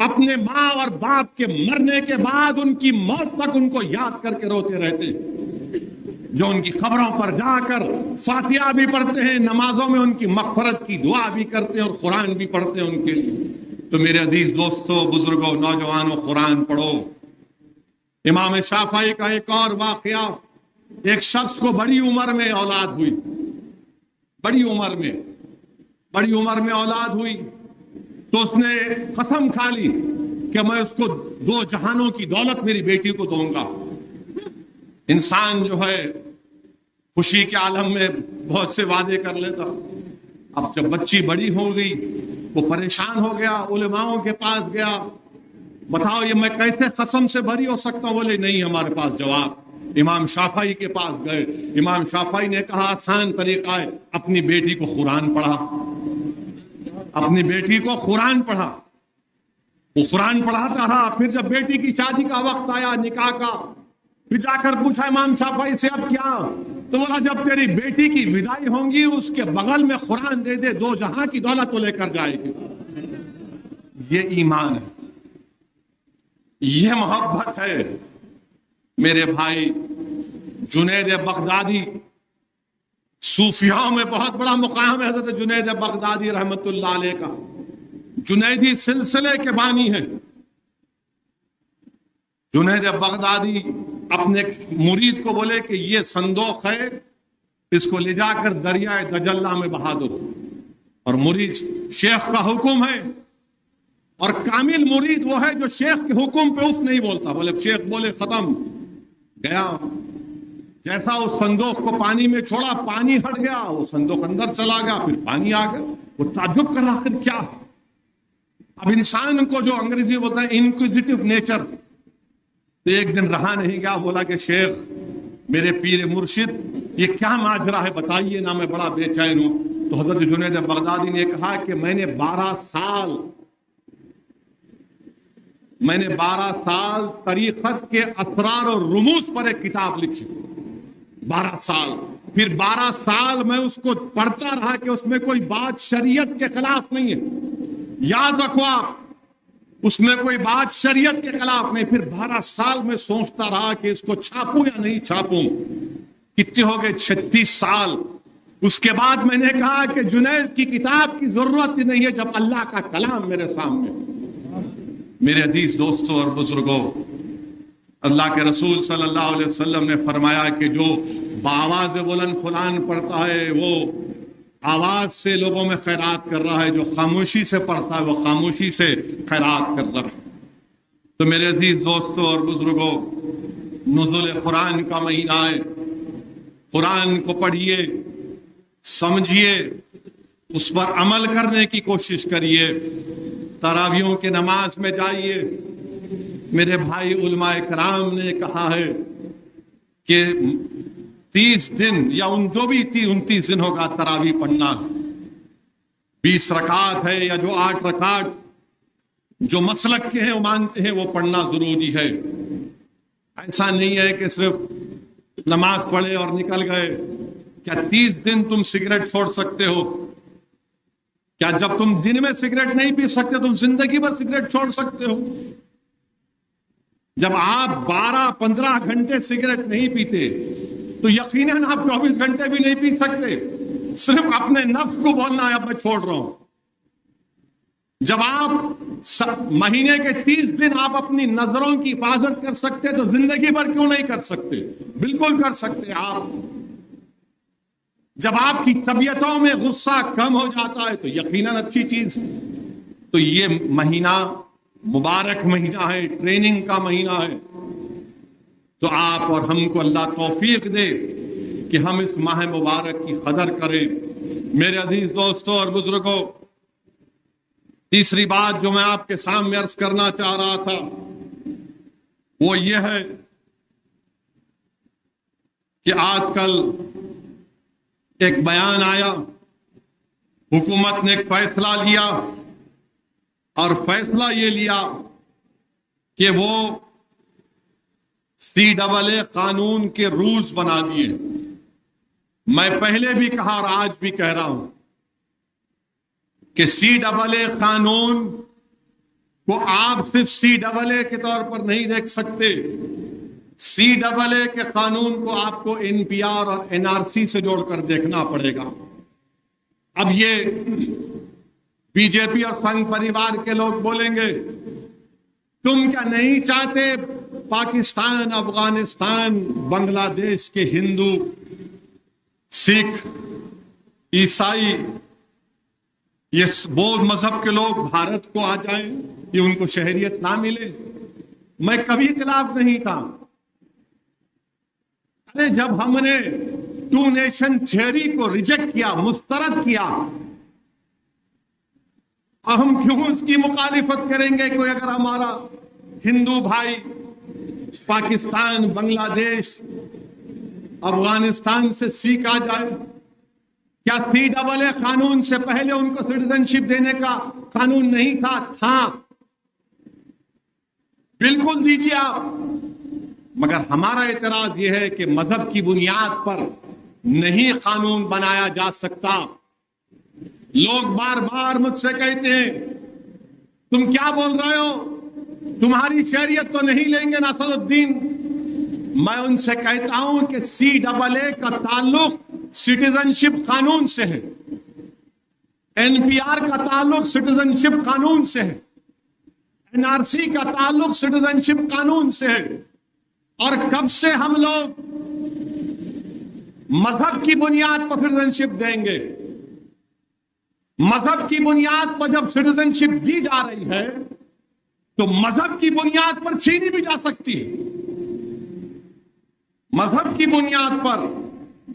اپنے ماں اور باپ کے مرنے کے بعد ان کی موت تک ان کو یاد کر کے روتے رہتے ہیں، جو ان کی خبروں پر جا کر فاتحہ بھی پڑھتے ہیں، نمازوں میں ان کی مغفرت کی دعا بھی کرتے ہیں اور قرآن بھی پڑھتے ہیں ان کے لیے۔ تو میرے عزیز دوستو، بزرگوں، نوجوانوں، قرآن پڑھو۔ امام شافعی کا ایک اور واقعہ، ایک شخص کو بڑی عمر میں اولاد ہوئی، بڑی عمر میں اولاد ہوئی، تو اس نے قسم کھا لی کہ میں اس کو 2 جہانوں کی دولت میری بیٹی کو دوں گا۔ انسان جو ہے خوشی کے عالم میں بہت سے وعدے کر لیتا، اب جب بچی بڑی ہو گئی وہ پریشان ہو گیا، علماؤں کے پاس گیا، بتاؤ یہ میں کیسے قسم سے بری ہو سکتا ہوں؟ بولے نہیں ہمارے پاس جواب۔ امام شافعی کے پاس گئے، امام شافعی نے کہا آسان طریقہ ہے، اپنی بیٹی کو قرآن پڑھا، اپنی بیٹی کو قرآن پڑھا۔ وہ قرآن پڑھاتا رہا، پھر جب بیٹی کی شادی کا وقت آیا، نکاح کا، پھر جا کر پوچھا امام شافعی سے اب کیا؟ تو بولا جب تیری بیٹی کی وداعی ہوں گی اس کے بغل میں قرآن دے دے، 2 جہاں کی دولت تو لے کر جائے گی۔ یہ ایمان ہے، یہ محبت ہے۔ میرے بھائی، جنید بغدادی، صوفیاؤں میں بہت بڑا مقام ہے حضرت جنید بغدادی رحمت اللہ علیہ کا، جنیدی سلسلے کے بانی ہیں۔ جنید بغدادی اپنے مرید کو بولے کہ یہ صندوق ہے، اس کو لے جا کر دریائے دجلہ میں بہا دو، اور مرید شیخ کا حکم ہے، اور کامل مرید وہ ہے جو شیخ کے حکم پہ اف نہیں بولتا، بولے شیخ بولے ختم، گیا۔ جیسا اس صندوق کو پانی میں چھوڑا، پانی ہٹ گیا، وہ صندوق اندر چلا گیا، پھر پانی آ گیا۔ وہ تعجب کر آخر کیا ہے؟ اب انسان کو جو انگریزی میں بولتا ہے انکوزیٹو نیچر، تو ایک دن رہا نہیں گیا، بولا کہ شیخ میرے پیر مرشد یہ کیا ماجرا ہے بتائیے نا، میں بڑا بے چین ہوں۔ تو حضرت جنید بغدادی نے کہا کہ میں نے 12 سال طریقت کے اسرار اور رموز پر ایک کتاب لکھی، 12 سال، پھر 12 سال میں اس کو پڑھتا رہا کہ اس میں کوئی بات شریعت کے خلاف نہیں ہے، یاد رکھو آپ، اس میں کوئی بات شریعت کے خلاف نہیں۔ پھر 12 سال میں سوچتا رہا کہ اس کو چھاپوں یا نہیں چھاپوں۔ کتنے ہو گئے؟ 36 سال۔ اس کے بعد میں نے کہا کہ جنید کی کتاب کی ضرورت ہی نہیں ہے جب اللہ کا کلام میرے سامنے۔ میرے عزیز دوستوں اور بزرگوں، اللہ کے رسول صلی اللہ علیہ وسلم نے فرمایا کہ جو بآواز بلند قرآن پڑھتا ہے وہ آواز سے لوگوں میں خیرات کر رہا ہے، جو خاموشی سے پڑھتا ہے وہ خاموشی سے خیرات کر رہا ہے۔ تو میرے عزیز دوستوں اور بزرگوں، نزول قرآن کا مہینہ ہے، قرآن کو پڑھیے، سمجھیے، اس پر عمل کرنے کی کوشش کریے، تراویحوں کی نماز میں جائیے۔ میرے بھائی علماء کرام نے کہا ہے کہ 30 دن یا جو بھی 29 دن ہوگا تراویح پڑھنا، 20 رکعات ہے یا جو 8 رکعات جو مسلک کے ہیں وہ مانتے ہیں وہ پڑھنا ضروری ہے۔ ایسا نہیں ہے کہ صرف نماز پڑھے اور نکل گئے۔ کیا 30 دن تم سگریٹ چھوڑ سکتے ہو؟ کیا جب تم دن میں سگریٹ نہیں پی سکتے تم زندگی بھر سگریٹ چھوڑ سکتے ہو؟ جب آپ 12-15 گھنٹے سگریٹ نہیں پیتے تو یقیناً آپ 24 گھنٹے بھی نہیں پی سکتے۔ صرف اپنے نفس کو بولنا ہے اب میں چھوڑ رہا ہوں۔ جب آپ مہینے کے 30 دن آپ اپنی نظروں کی حفاظت کر سکتے تو زندگی بھر کیوں نہیں کر سکتے؟ بالکل کر سکتے آپ۔ جب آپ کی طبیعتوں میں غصہ کم ہو جاتا ہے تو یقیناً اچھی چیز ہے۔ تو یہ مہینہ مبارک مہینہ ہے، ٹریننگ کا مہینہ ہے، تو آپ اور ہم کو اللہ توفیق دے کہ ہم اس ماہ مبارک کی قدر کریں۔ میرے عزیز دوستوں اور بزرگوں، تیسری بات جو میں آپ کے سامنے عرض کرنا چاہ رہا تھا وہ یہ ہے کہ آج کل ایک بیان آیا، حکومت نے ایک فیصلہ لیا، اور فیصلہ یہ لیا کہ وہ CAA قانون کے رولز بنا دیے۔ میں پہلے بھی کہا اور آج بھی کہہ رہا ہوں کہ CAA قانون کو آپ صرف CAA کے طور پر نہیں دیکھ سکتے. CAA کے قانون کو آپ کو NPR اور NRC سے جوڑ کر دیکھنا پڑے گا. اب یہ BJP اور سنگھ پریوار کے لوگ بولیں گے تم کیا نہیں چاہتے پاکستان، افغانستان، بنگلہ دیش کے ہندو، سکھ، عیسائی، یہ بودھ مذہب کے لوگ بھارت کو آ جائیں، یہ ان کو شہریت نہ ملے؟ میں کبھی خلاف نہیں تھا. ارے جب ہم نے 2 نیشن تھیوری کو ریجیکٹ کیا، مسترد کیا، ہم کیوں اس کی مخالفت کریں گے؟ کوئی اگر ہمارا ہندو بھائی پاکستان، بنگلہ دیش، افغانستان سے سیکھ آ جائے، کیا CAA قانون سے پہلے ان کو سٹیزن شپ دینے کا قانون نہیں تھا؟ تھا، بالکل دیجیے آپ. مگر ہمارا اعتراض یہ ہے کہ مذہب کی بنیاد پر نہیں قانون بنایا جا سکتا. لوگ بار بار مجھ سے کہتے ہیں تم کیا بول رہے ہو، تمہاری شہریت تو نہیں لیں گے ناصر الدین. میں ان سے کہتا ہوں کہ CAA کا تعلق سٹیزن شپ قانون سے ہے، NPR کا تعلق سٹیزن شپ قانون سے ہے، NRC کا تعلق سٹیزن شپ قانون سے ہے. اور کب سے ہم لوگ مذہب کی بنیاد پر سٹیزن شپ دیں گے؟ مذہب کی بنیاد پر جب سٹیزن شپ دی جا رہی ہے تو مذہب کی بنیاد پر چھینی بھی جا سکتی ہے. مذہب کی بنیاد پر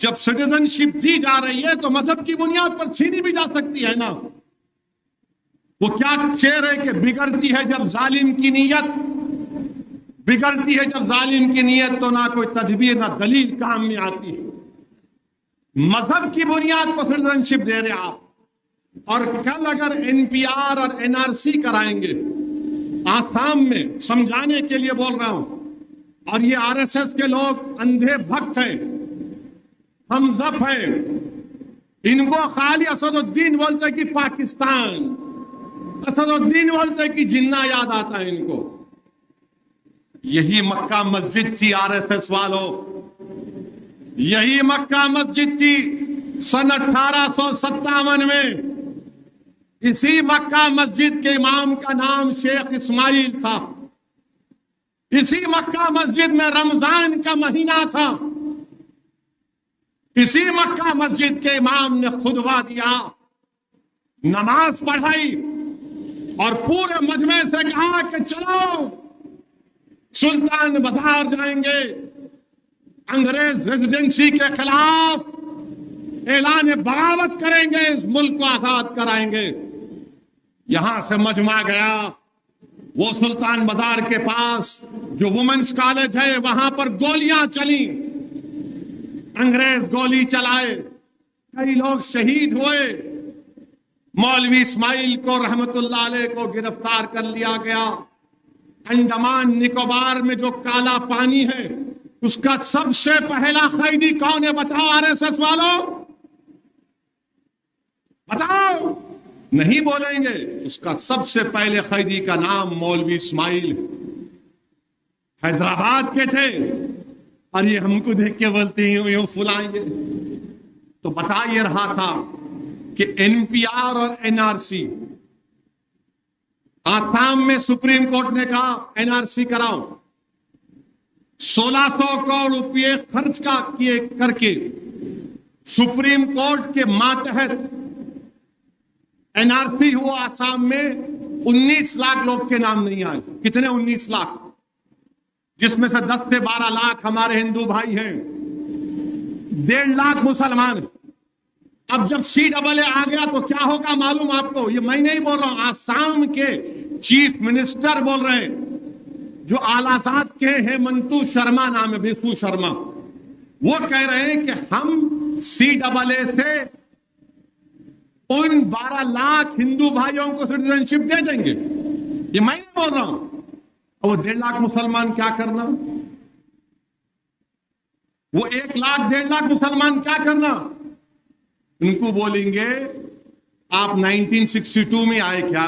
جب سٹیزن شپ دی جا رہی ہے تو مذہب کی بنیاد پر چھینی بھی جا سکتی ہے نا. وہ کیا چیر ہے کہ بگڑتی ہے جب ظالم کی نیت، بگڑتی ہے جب ظالم کی نیت تو نہ کوئی تدبیر نہ دلیل کام میں آتی ہے. مذہب کی بنیاد پر سٹیزن شپ دے رہے آپ، اور کل اگر NPR اور NRC کرائیں گے، آسام میں سمجھانے کے لیے بول رہا ہوں، اور یہ RSS کے لوگ اندھے بھکت ہیں، تھمز اپ ہیں، ان کو خالی اسد الدین بولتے کہ پاکستان، اسد الدین بولتے کہ جنہ یاد آتا ہے ان کو. یہی مکہ مسجد تھی RSS والوں، یہی مکہ مسجد تھی سن 1857 میں. اسی مکہ مسجد کے امام کا نام شیخ اسماعیل تھا. اسی مکہ مسجد میں رمضان کا مہینہ تھا. اسی مکہ مسجد کے امام نے خطبہ دیا، نماز پڑھائی، اور پورے مجمع سے کہا کہ چلو سلطان بازار جائیں گے، انگریز ریزیڈنسی کے خلاف اعلان بغاوت کریں گے، اس ملک کو آزاد کرائیں گے. یہاں سے مجمع گیا، وہ سلطان بازار کے پاس جو وومنس کالج ہے وہاں پر گولیاں چلی، انگریز گولی چلائے، کئی لوگ شہید ہوئے. مولوی اسماعیل کو رحمت اللہ علیہ کو گرفتار کر لیا گیا. انڈمان نکوبار میں جو کالا پانی ہے اس کا سب سے پہلا قیدی کون ہے بتاؤ RSS والوں، بتاؤ. نہیں بولیں گے. اس کا سب سے پہلے قیدی کا نام مولوی اسماعیل ہے، حیدرآباد کے تھے. اور یہ ہم کو دیکھ کے بولتے ہیں یوں فلاں. یہ تو بتا یہ رہا تھا کہ NPR اور NRC، آسام میں سپریم کورٹ نے کہا NRC کراؤ. 1600 کروڑ روپے خرچ کر کے سپریم کورٹ کے ماتحت NRC ہوا. آسام میں 19 لاکھ لوگ کے نام نہیں آئے. کتنے؟ 19 لاکھ، جس میں سے 10 سے 12 لاکھ ہمارے ہندو بھائی ہیں، 1.5 لاکھ مسلمان ہیں. اب جب CAA آ گیا تو کیا ہوگا معلوم آپ کو؟ یہ میں نہیں بول رہا ہوں، آسام کے چیف منسٹر بول رہے ہیں، جو اعلیٰ ذات کے ہیں، منتو شرما نام ہے، بسو شرما. وہ کہہ رہے ہیں کہ ہم CAA سے ان 12 لاکھ ہندو بھائیوں کو سٹیزن شپ دے دیں گے. یہ میں نہیں بول رہا ہوں. اور وہ 1.5 لاکھ مسلمان کیا کرنا؟ وہ 1 لاکھ 1.5 لاکھ مسلمان کیا کرنا؟ ان کو بولیں گے آپ 1962 میں آئے کیا؟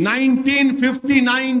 1959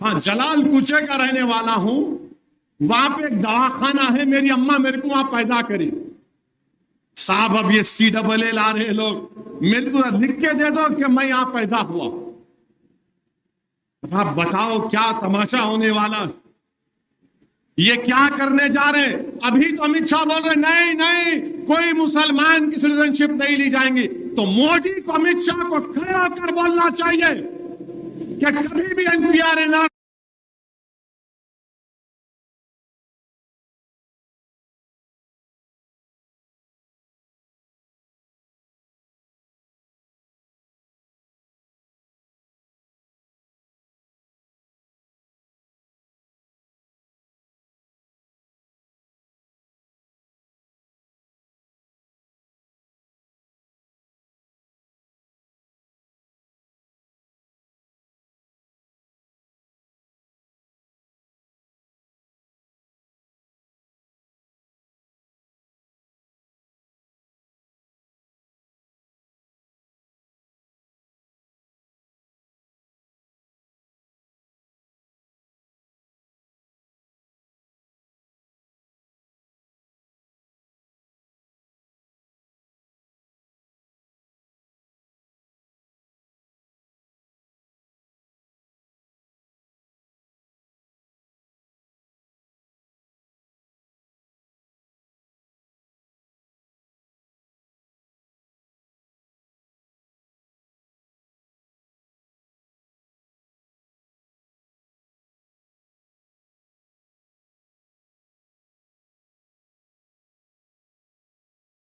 ہاں جلال کوچے کا رہنے والا ہوں، وہاں پہ ایک دواخانہ ہے، میری اماں میرے کو وہاں پیدا کری۔ صاحب اب یہ CAA لا رہے لوگ، میرے کو لکھ کے دے دو کہ میں یہاں پیدا ہوا۔ اب آپ بتاؤ کیا تماشا ہونے والا، یہ کیا کرنے جا رہے؟ ابھی تو امت شاہ بول رہے نہیں نہیں کوئی مسلمان کی سٹیزن شپ نہیں لی جائیں گی، تو مودی کو امت شاہ کو کھڑے ہو کر بولنا چاہیے کہ کبھی بھی NPR نہ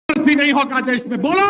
بھی نہیں ہوگا دیش میں، بولو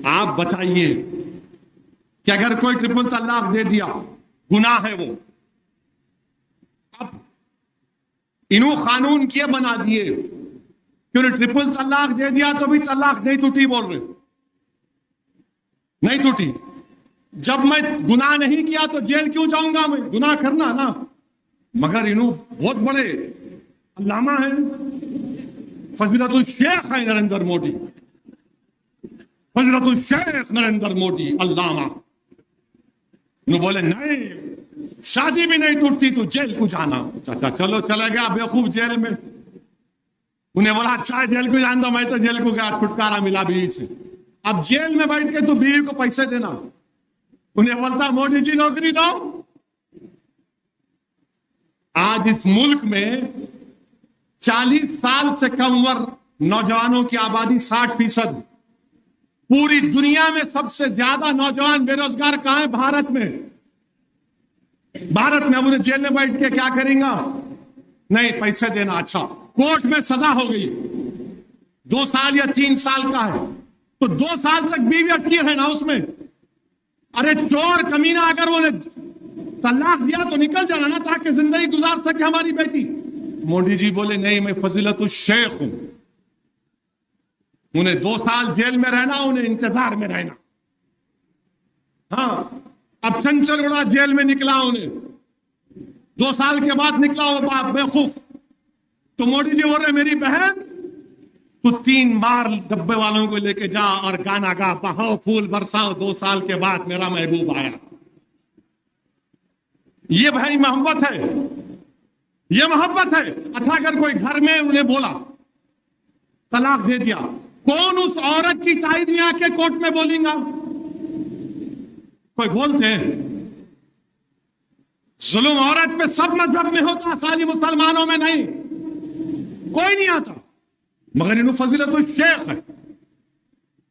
آپ بتائیے کہ اگر کوئی ٹرپل طلاق دے دیا گناہ ہے وہ، اب انہوں قانون کیا بنا دیے کہ انہیں ٹرپل طلاق دے دیا تو بھی طلاق نہیں ٹوٹی، بول رہے نہیں ٹوٹی. جب میں گناہ نہیں کیا تو جیل کیوں جاؤں گا؟ میں گناہ کرنا نا. مگر انہوں بہت بڑے علامہ ہیں، فضیلت الشیخ ہے نریندر مودی، فضیلت الشیخ نریندر مودی علامہ. انہوں بولے نہیں شادی بھی نہیں ٹوٹتی تو جیل کو جانا. اچھا چلو چلا گیا بیوقوف جیل میں. انہیں بولا اچھا جیل کو جان دو، میں تو جیل کو گیا، چھٹکارا ملا بیوی سے. اب جیل میں بیٹھ کے تو بیوی کو پیسے دینا. انہیں بولتا مودی جی نوکری دو. آج اس ملک میں 40 سال سے کم عمر نوجوانوں کی آبادی 60%. پوری دنیا میں سب سے زیادہ نوجوان بے روزگار کہاں ہیں؟ بھارت میں. بھارت میں. اب انہیں جیل میں بیٹھ کے کیا کریں گا؟ نہیں پیسے دینا. اچھا کورٹ میں سزا ہو گئی 2 سال یا 3 سال کا ہے تو 2 سال تک بیوی اٹکی رہنا اس میں. ارے چور کمینہ اگر وہ طلاق دیا تو نکل جانا نا تاکہ زندگی گزار سکے ہماری بیٹی. مودی جی بولے نہیں میں فضیلت الشیخ ہوں. انہیں 2 سال جیل میں رہنا، انہیں انتظار میں رہنا. ہاں اب چنچل گڑا جیل میں نکلا، انہیں 2 سال کے بعد نکلا وہ باپ بیوقوف. تو مودی جی بول رہے میری بہن تو 3 بار ڈبے والوں کو لے کے جا اور گانا گا، بہاؤ پھول برساؤ، 2 سال کے بعد میرا محبوب آیا. یہ بھائی محبت ہے، یہ محبت ہے. اچھا اگر کوئی گھر میں انہیں بولا طلاق دے دیا، کون اس عورت کی تائید میں آ کے کورٹ میں بولیں گا؟ کوئی بولتے ہیں؟ ظلم عورت پہ سب مذہب میں ہوتا، خالی مسلمانوں میں نہیں. کوئی نہیں آتا. مگر انہوں فضیلت الشیخ ہے.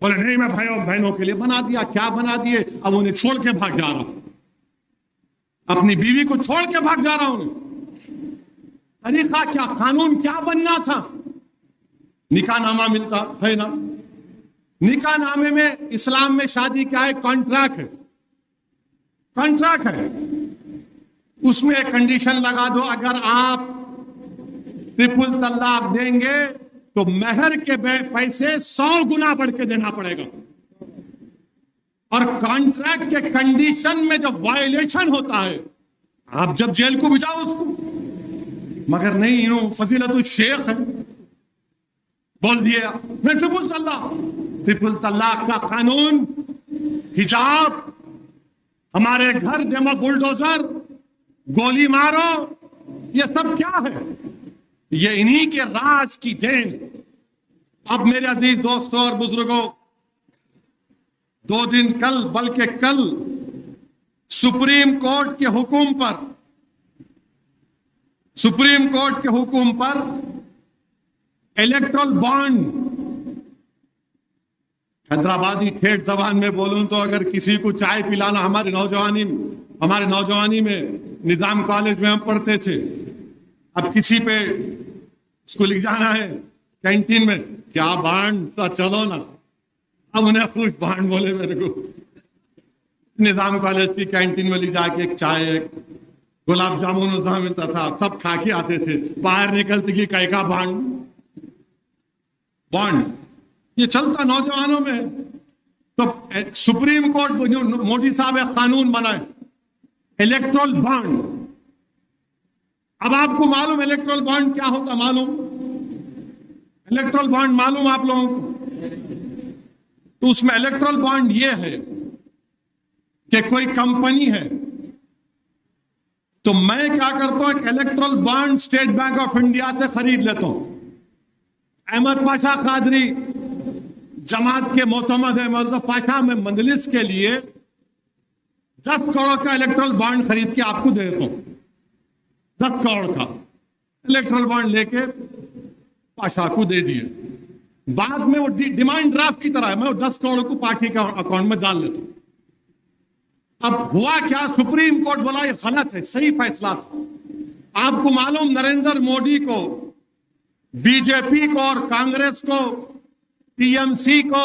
بولے نہیں میں بھائیوں بہنوں کے لیے بنا دیا. کیا بنا دیے؟ اب انہیں چھوڑ کے بھاگ جا رہا ہوں، اپنی بیوی کو چھوڑ کے بھاگ جا رہا ہوں. طریقہ کیا، قانون کیا بننا تھا؟ نکاح نامہ ملتا ہے نا. نکاح نامے میں اسلام میں شادی کیا ہے؟ کانٹریکٹ ہے. کانٹریکٹ ہے. اس میں ایک کنڈیشن لگا دو، اگر آپ ٹرپل طلاق دیں گے تو مہر کے پیسے 100 گنا بڑھ کے دینا پڑے گا. اور کانٹریکٹ کے کنڈیشن میں جب وائلیشن ہوتا ہے آپ جب جیل کو بھجاؤ اس کو. مگر نہیں، انہوں فضیلت الشیخ ہے، بول دیا میں ٹرپل طلاق. ٹرپل طلاق کا قانون، حجاب، ہمارے گھر جمع بلڈوزر، گولی مارو، یہ سب کیا ہے؟ یہ انہی کے راج کی دین. اب میرے عزیز دوستوں اور بزرگوں، 2 دن کل بلکہ کل سپریم کورٹ کے حکم پر الیکٹرل بانڈ، حیدرآبادی ٹھیٹ زبان میں بولوں تو اگر کسی کو چائے پلانا، ہمارے نوجوانی میں نظام کالج میں ہم پڑھتے تھے، اب کسی پہ اس کو لکھ جانا ہے کینٹین میں کیا بانڈ، چلو نا. اب انہیں خوش بانڈ بولے میرے کو. نظام کالج کی کینٹین میں لے جا کے ایک چائے، ایک گلاب جامن وہاں ملتا تھا، سب کھا کے آتے تھے. باہر نکلتے کہ کئی کا بانڈ یہ چلتا نوجوانوں میں. تو سپریم کورٹ مودی صاحب ایک قانون بنائے الیکٹرل بانڈ. اب آپ کو معلوم الیکٹرل بانڈ کیا ہوتا؟ معلوم الیکٹرل بانڈ معلوم آپ لوگوں کو؟ تو اس میں الیکٹرل بانڈ یہ ہے کہ کوئی کمپنی ہے تو میں کیا کرتا ہوں، ایک electoral bond state bank of India سے خرید لیتا ہوں. احمد پاشا قادری جماعت کے معتمد احمد پاشا میں مجلس کے لیے 10 کروڑ کا الیکٹرل بانڈ خرید کے آپ کو دے دیتا ہوں. 10 کروڑ کا الیکٹرل بانڈ لے کے پاشا کو دے دیے. بعد میں وہ ڈیمانڈ ڈرافٹ کی طرح ہے، میں وہ 10 کروڑ کو پارٹی کا اکاؤنٹ میں ڈال لیتا ہوں. اب ہوا کیا، سپریم کورٹ بولا یہ غلط ہے، صحیح فیصلہ تھا. آپ کو معلوم نریندر مودی کو، بی جے پی کو اور کانگریس کو، ٹی ایم سی کو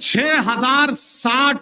6060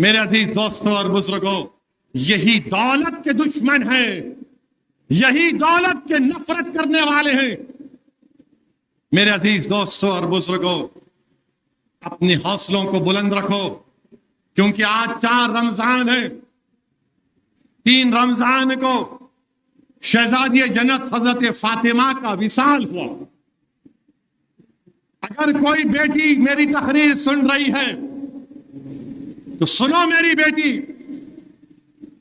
میرے عزیز دوستوں اور بزرگوں، یہی دولت کے دشمن ہیں، یہی دولت کے نفرت کرنے والے ہیں۔ میرے عزیز دوستوں اور بزرگوں، اپنے حوصلوں کو بلند رکھو، کیونکہ آج 4 رمضان ہے۔ 3 رمضان کو شہزادی جنت حضرت فاطمہ کا وصال ہوا۔ اگر کوئی بیٹی میری تقریر سن رہی ہے تو سنو میری بیٹی،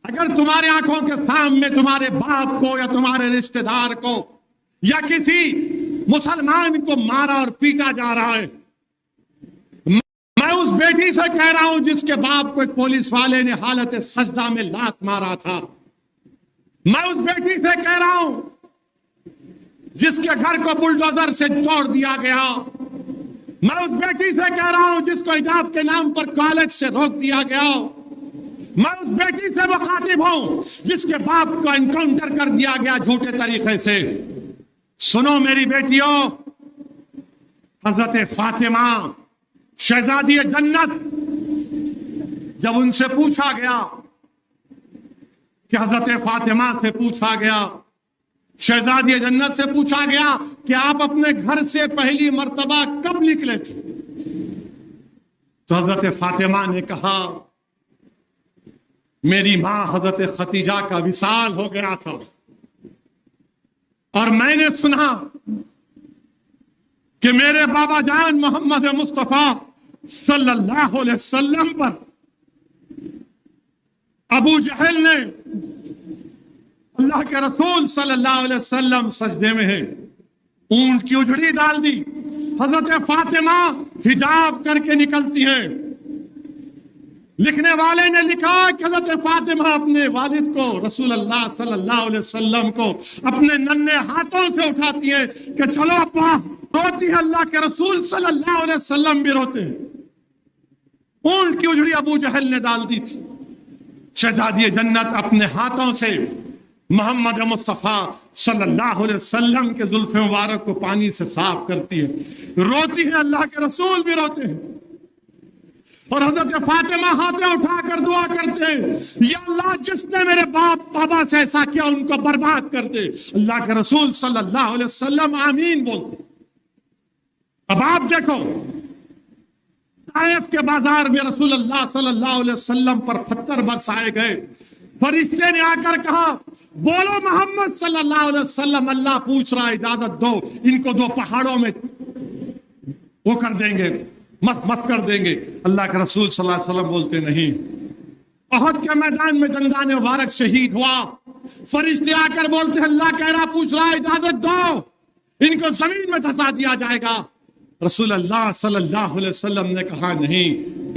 اگر تمہارے آنکھوں کے سامنے تمہارے باپ کو یا تمہارے رشتہ دار کو یا کسی مسلمان کو مارا اور پیٹا جا رہا ہے، میں اس بیٹی سے کہہ رہا ہوں جس کے باپ کو ایک پولیس والے نے حالت سجدہ میں لات مارا تھا، میں اس بیٹی سے کہہ رہا ہوں جس کے گھر کو بلڈوزر سے توڑ دیا گیا، میں اس بیٹی سے کہہ رہا ہوں جس کو حجاب کے نام پر کالج سے روک دیا گیا، میں اس بیٹی سے مخاطب ہوں جس کے باپ کو انکاؤنٹر کر دیا گیا جھوٹے طریقے سے۔ سنو میری بیٹیوں، حضرت فاطمہ شہزادی جنت، جب ان سے پوچھا گیا کہ حضرت فاطمہ سے پوچھا گیا، شہزادی جنت سے پوچھا گیا کہ آپ اپنے گھر سے پہلی مرتبہ کب نکلے تھے، تو حضرت فاطمہ نے کہا میری ماں حضرت خدیجہ کا وصال ہو گیا تھا، اور میں نے سنا کہ میرے بابا جان محمد مصطفیٰ صلی اللہ علیہ وسلم پر ابو جہل نے، اللہ کے رسول صلی اللہ علیہ وسلم سجدے میں ہے، اونٹ کی اجڑی ڈال دی۔ حضرت فاطمہ حجاب کر کے نکلتی ہیں۔ لکھنے والے نے لکھا کہ حضرت فاطمہ اپنے والد کو، رسول اللہ صلی اللہ علیہ وسلم کو اپنے ننھے ہاتھوں سے اٹھاتی ہیں کہ چلو ابا، روتی ہے، اللہ کے رسول صلی اللہ علیہ وسلم بھی روتے ہیں۔ اونٹ کی اجڑی ابو جہل نے ڈال دی تھی۔ شہزادی جنت اپنے ہاتھوں سے محمد مصطفیٰ صلی اللہ علیہ وسلم کے زلف مبارک کو پانی سے صاف کرتی ہے، روتی ہے، اللہ کے رسول بھی روتے ہیں، اور حضرت فاطمہ ہاتھیں اٹھا کر دعا کرتے ہیں، یا اللہ جس نے میرے باپ بابا سے ایسا کیا ان کو برباد کر دے۔ اللہ کے رسول صلی اللہ علیہ وسلم آمین بولتے۔ اب آپ دیکھو، طائف کے بازار میں رسول اللہ صلی اللہ علیہ وسلم پر پتھر برسائے گئے، فرشتے نے آ کر کہا بولو محمد صلی اللہ علیہ وسلم، اللہ پوچھ رہا ہے، اجازت دو، ان کو 2 پہاڑوں میں وہ کر دیں گے، مس کر دیں گے۔ اللہ کے رسول صلی اللہ علیہ وسلم بولتے نہیں۔ احد کے میدان میں جنگان مبارک شہید ہوا، فرشتے آ کر بولتے اللہ کہہ رہا، پوچھ رہا ہے، اجازت دو، ان کو زمین میں دھسا دیا جائے گا۔ رسول اللہ صلی اللہ علیہ وسلم نے کہا نہیں،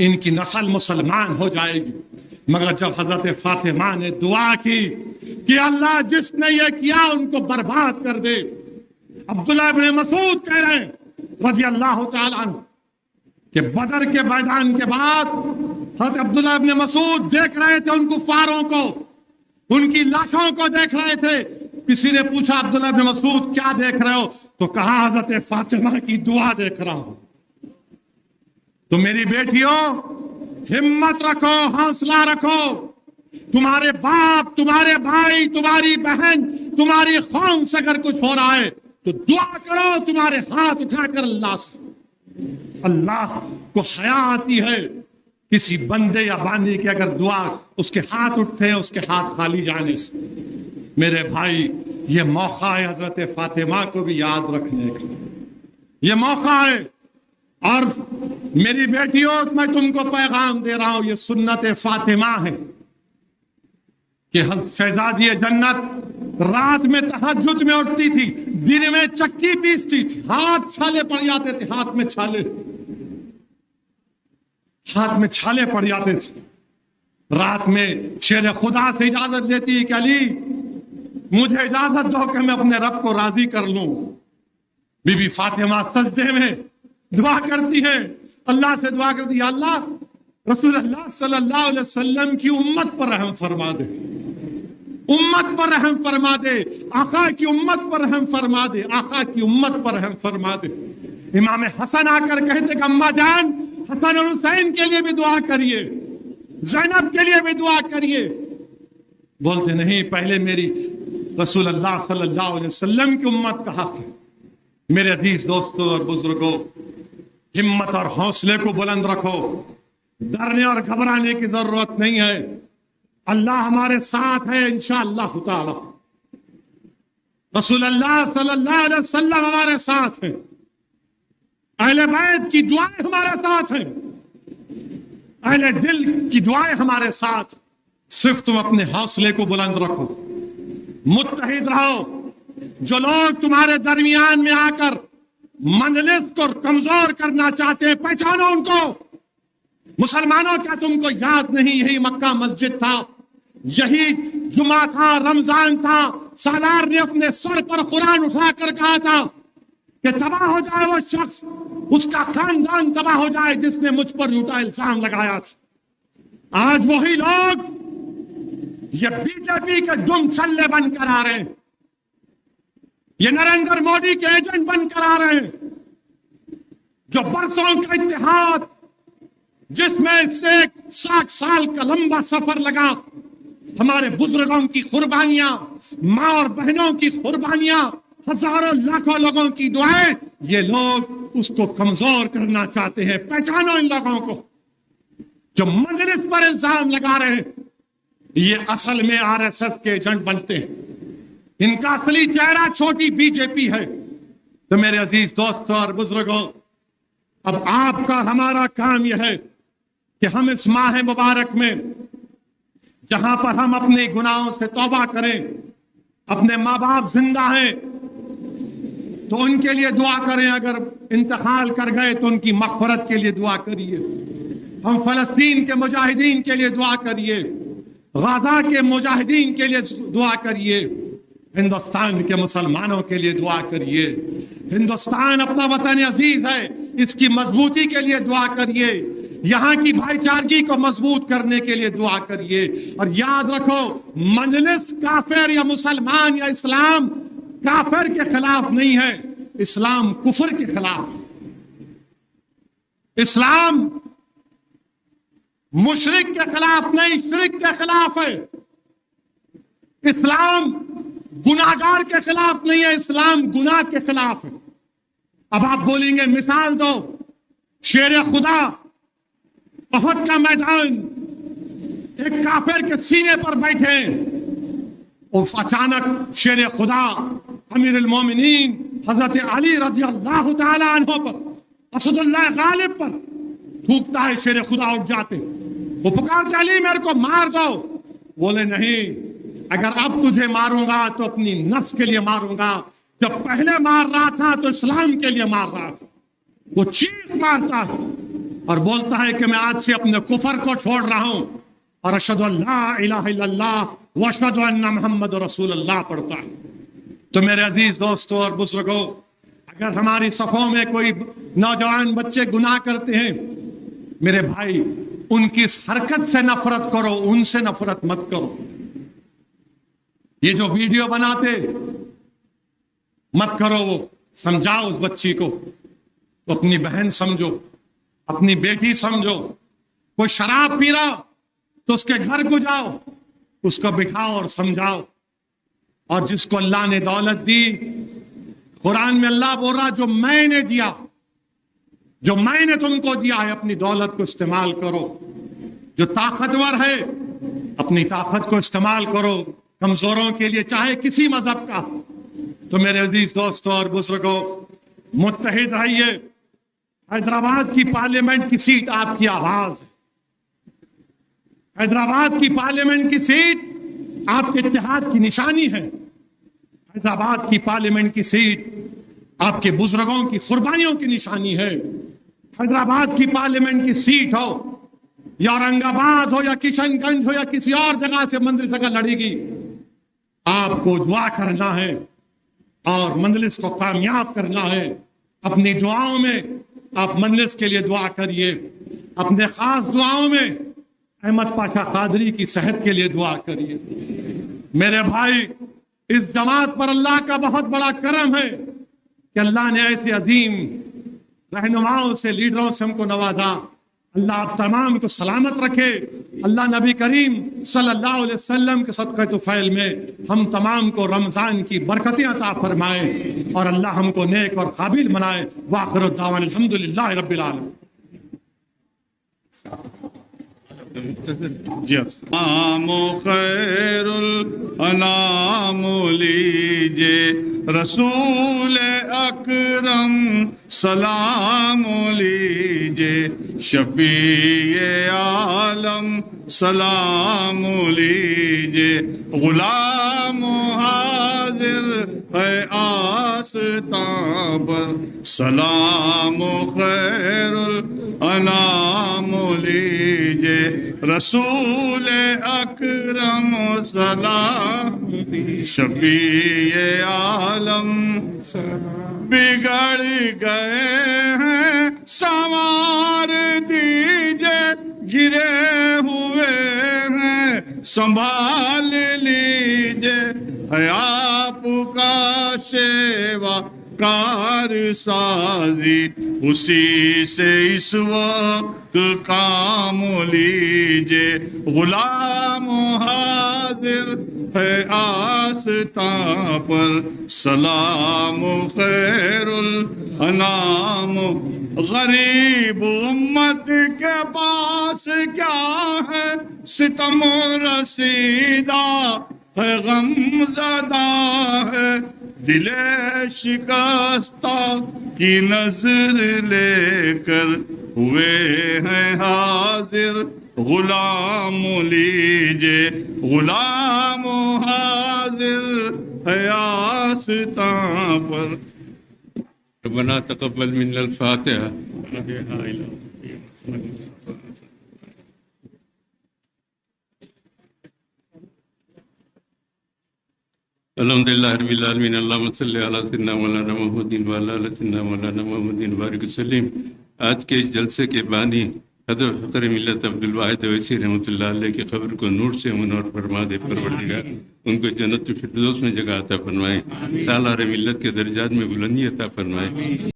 ان کی نسل مسلمان ہو جائے گی۔ مگر جب حضرت فاطمہ نے دعا کی کہ اللہ جس نے یہ کیا ان کو برباد کر دے، عبداللہ ابن مسعود کہہ رہے ہیں رضی اللہ تعالیٰ عنہ کہ بدر کے میدان کے بعد حضرت عبداللہ ابن مسعود دیکھ رہے تھے ان کفاروں کو، ان کی لاشوں کو دیکھ رہے تھے۔ کسی نے پوچھا عبداللہ ابن مسعود کیا دیکھ رہے ہو؟ تو کہا حضرت فاطمہ کی دعا دیکھ رہا ہوں۔ تو میری بیٹیوں، ہمت رکھو، حوصلہ رکھو، تمہارے باپ، تمہارے بھائی، تمہاری بہن، تمہاری قوم سے اگر کچھ ہو رہا ہے تو دعا کرو، تمہارے ہاتھ اٹھا کر اللہ سے۔ اللہ کو حیا آتی ہے کسی بندے یا باندی کے اگر دعا اس کے ہاتھ اٹھتے ہیں، اس کے ہاتھ خالی جانے سے۔ میرے بھائی، یہ موقع ہے حضرت فاطمہ کو بھی یاد رکھنے کا، یہ موقع ہے۔ اور میری بیٹیوں، میں تم کو پیغام دے رہا ہوں، یہ سنت فاطمہ ہے کہ شہزادی جنت رات میں تہجد میں اٹھتی تھی، دن میں چکی پیستی تھی، ہاتھ چھالے پڑ جاتے تھے، ہاتھ میں چھالے پڑ جاتے تھے۔ رات میں شیر خدا سے اجازت لیتی کہ علی مجھے اجازت دو کہ میں اپنے رب کو راضی کر لوں۔ بی بی فاطمہ سجدے میں دعا کرتی ہے، اللہ سے دعا کرتی ہے، اللہ رسول اللہ صلی اللہ علیہ وسلم کی امت پر رحم فرما دے، امت پر رحم فرما دے، آقا کی امت پر رحم فرما دے، آقا کی امت پر رحم فرما دے۔ امام حسن آ کر کہتے کہ اماں جان، حسن اور حسین کے لیے بھی دعا کریے۔ زینب کے لیے بھی دعا کریے. بولتے نہیں، پہلے میری رسول اللہ صلی اللہ علیہ وسلم کی امت کا حق ہے. میرے عزیز دوستوں اور بزرگوں، ہمت اور حوصلے کو بلند رکھو. ڈرنے اور گھبرانے کی ضرورت نہیں ہے. اللہ ہمارے ساتھ ہے انشاءاللہ تعالی. رسول اللہ صلی اللہ علیہ وسلم ہمارے ساتھ ہیں. اہل بیت کی دعائیں ہمارے ساتھ ہیں. اہل دل کی دعائیں ہمارے ساتھ. صرف تم اپنے حوصلے کو بلند رکھو، متحد رہو. جو لوگ تمہارے درمیان میں آ کر مجلس کو کمزور کرنا چاہتے ہیں، پہچانو ان کو. مسلمانوں کیا تم کو یاد نہیں یہی مکہ مسجد تھا، یہی جمعہ تھا، رمضان تھا، سالار نے اپنے سر پر قرآن اٹھا کر کہا تھا کہ تباہ ہو جائے وہ شخص، اس کا خاندان تباہ ہو جائے جس نے مجھ پر جھوٹا الزام لگایا تھا. آج وہی لوگ یہ بی جے پی کے دم چھلے بن کر آ رہے ہیں، یہ نریندر مودی کے ایجنٹ بن کر آ رہے ہیں. جو برسوں کا اتحاد، جس میں سے 60 سال کا لمبا سفر لگا، ہمارے بزرگوں کی قربانیاں، ماں اور بہنوں کی قربانیاں، ہزاروں لاکھوں لوگوں کی دعائیں، یہ لوگ اس کو کمزور کرنا چاہتے ہیں. پہچانو ان لوگوں کو جو مجلس پر الزام لگا رہے ہیں. یہ اصل میں RSS کے ایجنٹ بنتے ہیں. ان کا اصلی چہرہ چھوٹی بی جے پی ہے. تو میرے عزیز دوستوں اور بزرگوں، اب آپ کا ہمارا کام یہ ہے کہ ہم اس ماہ مبارک میں جہاں پر ہم اپنے گناہوں سے توبہ کریں. اپنے ماں باپ زندہ ہیں تو ان کے لیے دعا کریں، اگر انتقال کر گئے تو ان کی مغفرت کے لیے دعا کریے. ہم فلسطین کے مجاہدین کے لیے دعا کریے، غزہ کے مجاہدین کے لیے دعا کریے، ہندوستان کے مسلمانوں کے لیے دعا کریے. ہندوستان اپنا وطن عزیز ہے، اس کی مضبوطی کے لیے دعا کریے. یہاں کی بھائی چارگی کو مضبوط کرنے کے لیے دعا کریے. اور یاد رکھو، مجلس کافر یا مسلمان یا اسلام کافر کے خلاف نہیں ہے، اسلام کفر کے خلاف. اسلام مشرک کے خلاف نہیں، شرک کے خلاف ہے. اسلام گناہگار کے خلاف نہیں ہے، اسلام گناہ کے خلاف ہے. اب آپ بولیں گے مثال دو. شیر خدا، احد کا میدان، ایک کافر کے سینے پر بیٹھے اور اچانک شیر خدا امیر المومنین حضرت علی رضی اللہ تعالی عنہ پر، اسد اللہ غالب پر تھوکتا ہے. شیر خدا اٹھ جاتے، وہ پکارتے علی میرے کو مار دو. بولے نہیں، اگر اب تجھے ماروں گا تو اپنی نفس کے لیے ماروں گا، جب پہلے مار رہا تھا تو اسلام کے لیے مار رہا تھا. وہ چیخ مارتا ہے اور بولتا ہے کہ میں آج سے اپنے کفر کو چھوڑ رہا ہوں اور اشہد ان لا الہ الا اللہ واشہد ان محمد رسول اللہ پڑھتا ہے. تو میرے عزیز دوستوں اور بزرگوں، اگر ہماری صفوں میں کوئی نوجوان بچے گناہ کرتے ہیں، میرے بھائی ان کی اس حرکت سے نفرت کرو، ان سے نفرت مت کرو. یہ جو ویڈیو بناتے مت کرو، وہ سمجھاؤ اس بچی کو، تو اپنی بہن سمجھو، اپنی بیٹی سمجھو. کوئی شراب پی رہا تو اس کے گھر کو جاؤ، اس کو بٹھاؤ اور سمجھاؤ. اور جس کو اللہ نے دولت دی، قرآن میں اللہ بول رہا جو میں نے دیا، جو میں نے تم کو دیا ہے، اپنی دولت کو استعمال کرو. جو طاقتور ہے اپنی طاقت کو استعمال کرو کمزوروں کے لیے، چاہے کسی مذہب کا. تو میرے عزیز دوستوں اور بزرگوں، متحد رہیے. حیدرآباد کی پارلیمنٹ کی سیٹ آپ کی آواز ہے. حیدرآباد کی پارلیمنٹ کی سیٹ آپ کے اتحاد کی نشانی ہے. حیدرآباد کی پارلیمنٹ کی سیٹ آپ کے بزرگوں کی قربانیوں کی نشانی ہے. حیدرآباد کی پارلیمنٹ کی سیٹ ہو یا اورنگ آباد ہو یا کشن گنج ہو یا کسی اور جگہ سے مجلس اگر لڑے گی، آپ کو دعا کرنا ہے اور مجلس کو کامیاب کرنا ہے. اپنی دعاؤں میں آپ مجلس کے لیے دعا کریے. اپنے خاص دعاؤں میں احمد پاشا قادری کی صحت کے لیے دعا کریے. میرے بھائی، اس جماعت پر اللہ کا بہت بڑا کرم ہے کہ اللہ نے ایسے عظیم رہنماؤں سے، لیڈروں سے ہم کو نوازا. اللہ آپ تمام کو سلامت رکھے. اللہ نبی کریم صلی اللہ علیہ وسلم کے صدقہ طفیل میں ہم تمام کو رمضان کی برکتیں عطا فرمائے اور اللہ ہم کو نیک اور قابل بنائے. وآخر الدعوانا الحمدللہ رب العالمین. جی نام خیر الانام لیجے رسول اکرم سلام لیجے شفیع عالم سلام لیجے غلام حاضر ہے آستان پر سلام خیر الانام لیجے رسول اکرم سلام شفیع عالم بگڑ گئے ہیں سنوار دیجے گرے ہوئے ہیں سنبھال لیجے ہے آپ کا شیوا کار سازی اسی سے اس وقت کام لیجے غلام حاضر ہے آستان پر سلام خیر الانام. غریب امت کے پاس کیا ہے ستم رسیدہ ہے غم زدہ ہے دل شکستہ کی نظر لے کر ہوئے ہیں حاضر غلام لیجے غلام حاضر ہے آستان پر. ربنا تقبل منا الفاتحة. الحمد للہ رب العالمین. اللہم صلی علی سیدنا مولانا محمد وعلی آل سیدنا مولانا محمد بارک وسلم. آج کے اس جلسے کے بانی حضرت فخر ملت عبدالواحد اویسی رحمۃ اللہ علیہ کی قبر کو نور سے منور فرما دے پروردگار. ان کو جنت الفردوس میں جگہ عطا فرمائے. سالار ملت کے درجات میں بلندی عطا فرمائے.